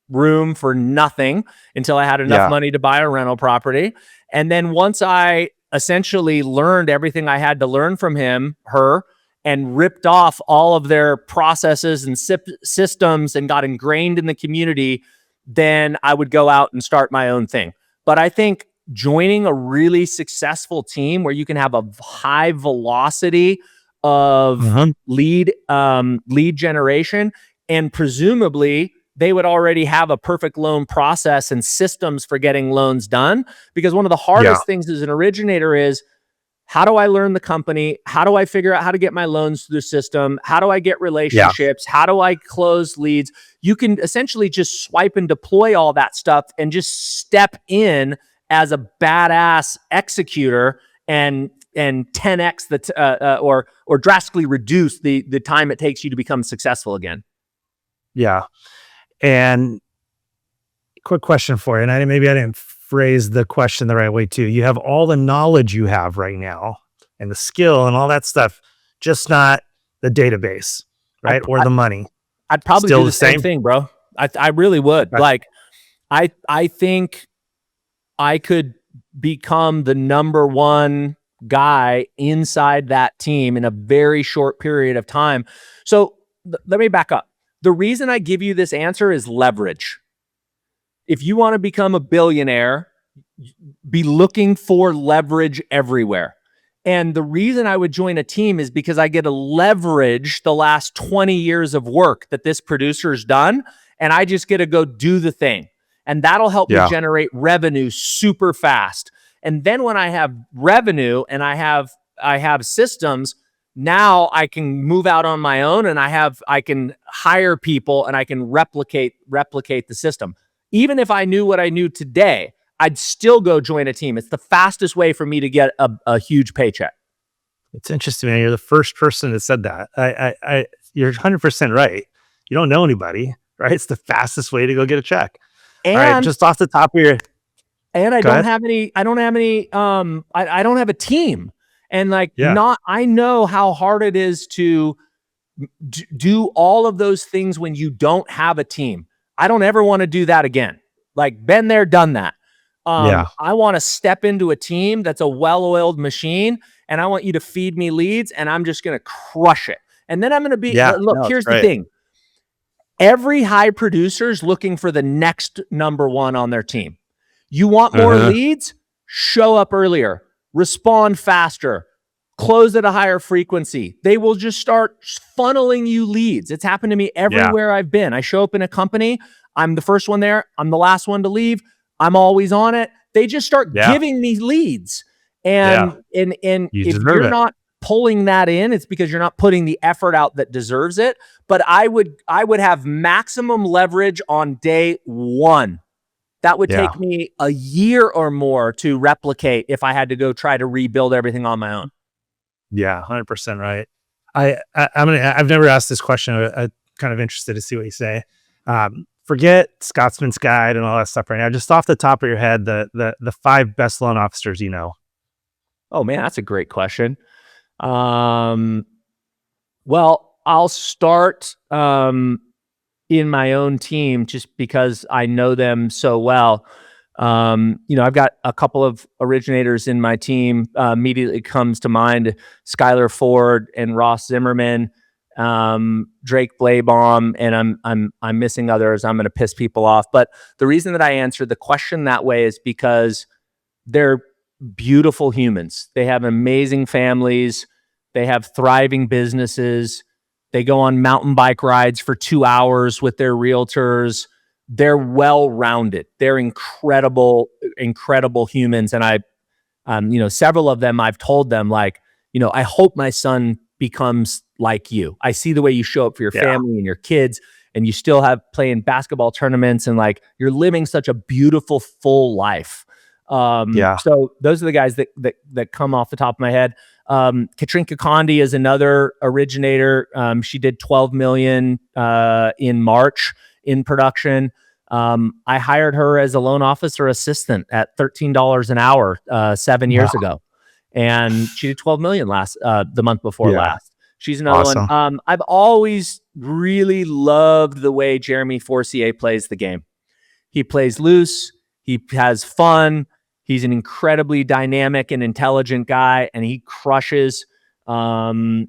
[SPEAKER 2] room for nothing until I had enough money to buy a rental property. And then once I essentially learned everything I had to learn from her, and ripped off all of their processes and systems and got ingrained in the community, then I would go out and start my own thing. But I think joining a really successful team where you can have a high velocity of lead generation, and presumably they would already have a perfect loan process and systems for getting loans done. Because one of the hardest things as an originator is, how do I learn the company? How do I figure out how to get my loans through the system? How do I get relationships? How do I close leads? You can essentially just swipe and deploy all that stuff and just step in as a badass executor and 10x or drastically reduce the time it takes you to become successful again.
[SPEAKER 1] Yeah. And quick question for you, and maybe I didn't phrase the question the right way too. You have all the knowledge you have right now and the skill and all that stuff, just not the database, right? Or the money.
[SPEAKER 2] I'd probably do the same thing, bro. I really would.
[SPEAKER 1] Right.
[SPEAKER 2] Like, I think I could become the number one guy inside that team in a very short period of time. So let me back up. The reason I give you this answer is leverage. If you want to become a billionaire, be looking for leverage everywhere. And the reason I would join a team is because I get to leverage the last 20 years of work that this producer's done, and I just get to go do the thing. And that'll help me generate revenue super fast. And then when I have revenue and I have systems, now I can move out on my own, and I can hire people and I can replicate the system. Even if I knew what I knew today, I'd still go join a team. It's the fastest way for me to get a huge paycheck.
[SPEAKER 1] It's interesting, man. You're the first person that said that. You're 100% right. You don't know anybody, right? It's the fastest way to go get a check.
[SPEAKER 2] And,
[SPEAKER 1] all right, just off the top of your...
[SPEAKER 2] And I don't have a team. And I know how hard it is to do all of those things when you don't have a team. I don't ever want to do that again. Like, been there, done that. I want to step into a team that's a well-oiled machine, and I want you to feed me leads, and I'm just going to crush it. And then I'm going to be, here's the thing. Every high producer is looking for the next number one on their team. You want more leads? Show up earlier, respond faster, close at a higher frequency. They will just start funneling you leads. It's happened to me everywhere I've been. I show up in a company. I'm the first one there. I'm the last one to leave. I'm always on it. They just start giving me leads. And if you're not pulling that in, it's because you're not putting the effort out that deserves it. But I would have maximum leverage on day one. that would
[SPEAKER 1] Yeah.
[SPEAKER 2] take me a year or more to replicate if I had to go try to rebuild everything on my own.
[SPEAKER 1] Yeah, 100% right. I've never asked this question. I'm kind of interested to see what you say. Forget Scotsman's Guide and all that stuff right now. Just off the top of your head, the 5 best loan officers you know.
[SPEAKER 2] Oh man, that's a great question. Well, I'll start in my own team just because I know them so well. I've got a couple of originators in my team. Immediately comes to mind Skylar Ford and Ross Zimmerman, Drake Blaybaum, and I'm missing others. I'm going to piss people off, but the reason that I answered the question that way is because they're beautiful humans. They have amazing families. They have thriving businesses. They go on mountain bike rides for 2 hours with their realtors. They're well-rounded. They're incredible, incredible humans. And several of them, I've told them, like, I hope my son becomes like you. I see the way you show up for your family and your kids, and you still have playing basketball tournaments, and like you're living such a beautiful, full life. So those are the guys that come off the top of my head. Katrinka Condi is another originator. She did 12 million in March in production. I hired her as a loan officer assistant at $13 an hour 7 years ago, and she did 12 million the month before last. She's another one. I've always really loved the way Jeremy Forcier plays the game. He plays loose. He has fun. He's an incredibly dynamic and intelligent guy, and he crushes. The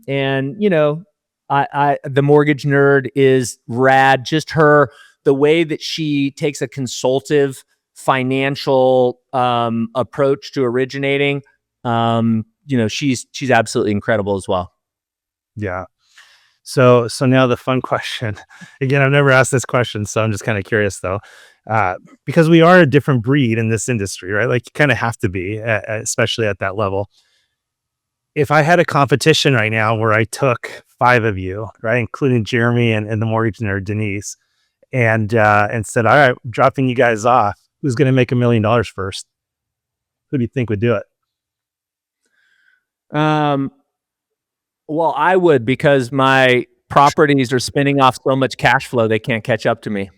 [SPEAKER 2] mortgage nerd is rad. Just the way that she takes a consultative financial approach to originating, she's absolutely incredible as well.
[SPEAKER 1] Yeah. So now the fun question. Again, I've never asked this question, so I'm just kind of curious though, because we are a different breed in this industry, right? Like you kind of have to be, especially at that level. If I had a competition right now where I took 5 of you, right, including Jeremy and the mortgage nerd Denise, and said, all right, I'm dropping you guys off, who's going to make $1 million first? Who do you think would do it?
[SPEAKER 2] Well, I would, because my properties are spinning off so much cash flow, they can't catch up to me.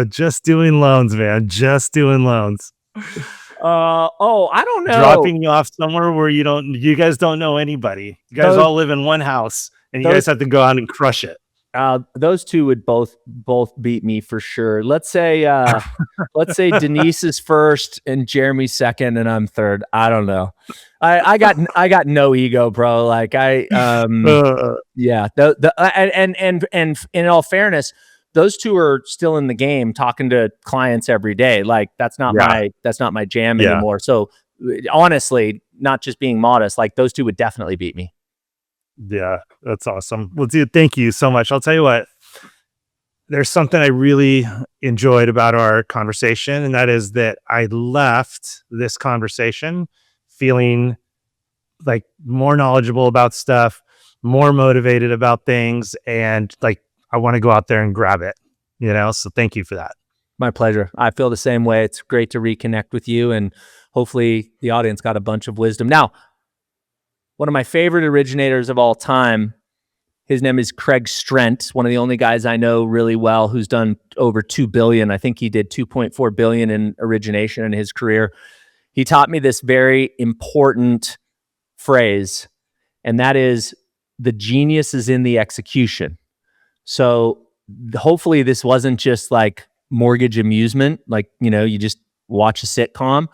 [SPEAKER 1] Just doing loans, man. Just doing loans.
[SPEAKER 2] I don't know.
[SPEAKER 1] Dropping you off somewhere where you guys don't know anybody. You guys all live in one house, and you guys have to go out and crush it.
[SPEAKER 2] Those two would both beat me for sure. Let's say Denise is first and Jeremy's second and I'm third. I don't know. I got no ego, bro. Like yeah. And in all fairness, those two are still in the game talking to clients every day. Like that's not my jam anymore. So honestly, not just being modest, like those two would definitely beat me.
[SPEAKER 1] Yeah, that's awesome. Well, dude, thank you so much. I'll tell you what, there's something I really enjoyed about our conversation, and that is that I left this conversation feeling like more knowledgeable about stuff, more motivated about things, and like I want to go out there and grab it, so thank you for that.
[SPEAKER 2] My pleasure. I feel the same way. It's great to reconnect with you, and hopefully the audience got a bunch of wisdom. Now, one of my favorite originators of all time, his name is Craig Strent, one of the only guys I know really well who's done over 2 billion. I think he did 2.4 billion in origination in his career. He taught me this very important phrase, and that is, the genius is in the execution. So hopefully this wasn't just like mortgage amusement, like, you just watch a sitcom,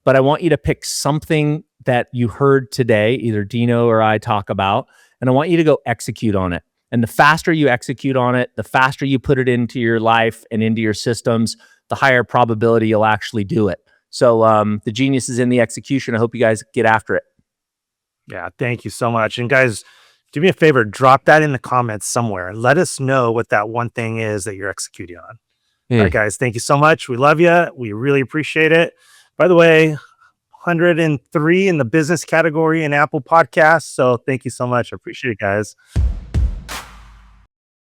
[SPEAKER 2] but I want you to pick something that you heard today, either Dino or I talk about, and I want you to go execute on it. And the faster you execute on it, the faster you put it into your life and into your systems, the higher probability you'll actually do it. So the genius is in the execution. I hope you guys get after it.
[SPEAKER 1] Yeah, thank you so much. And guys, do me a favor, drop that in the comments somewhere. Let us know what that one thing is that you're executing on. All right, guys, thank you so much. We love you. We really appreciate it. By the way, 103 in the business category in Apple Podcasts. So thank you so much. I appreciate it, guys.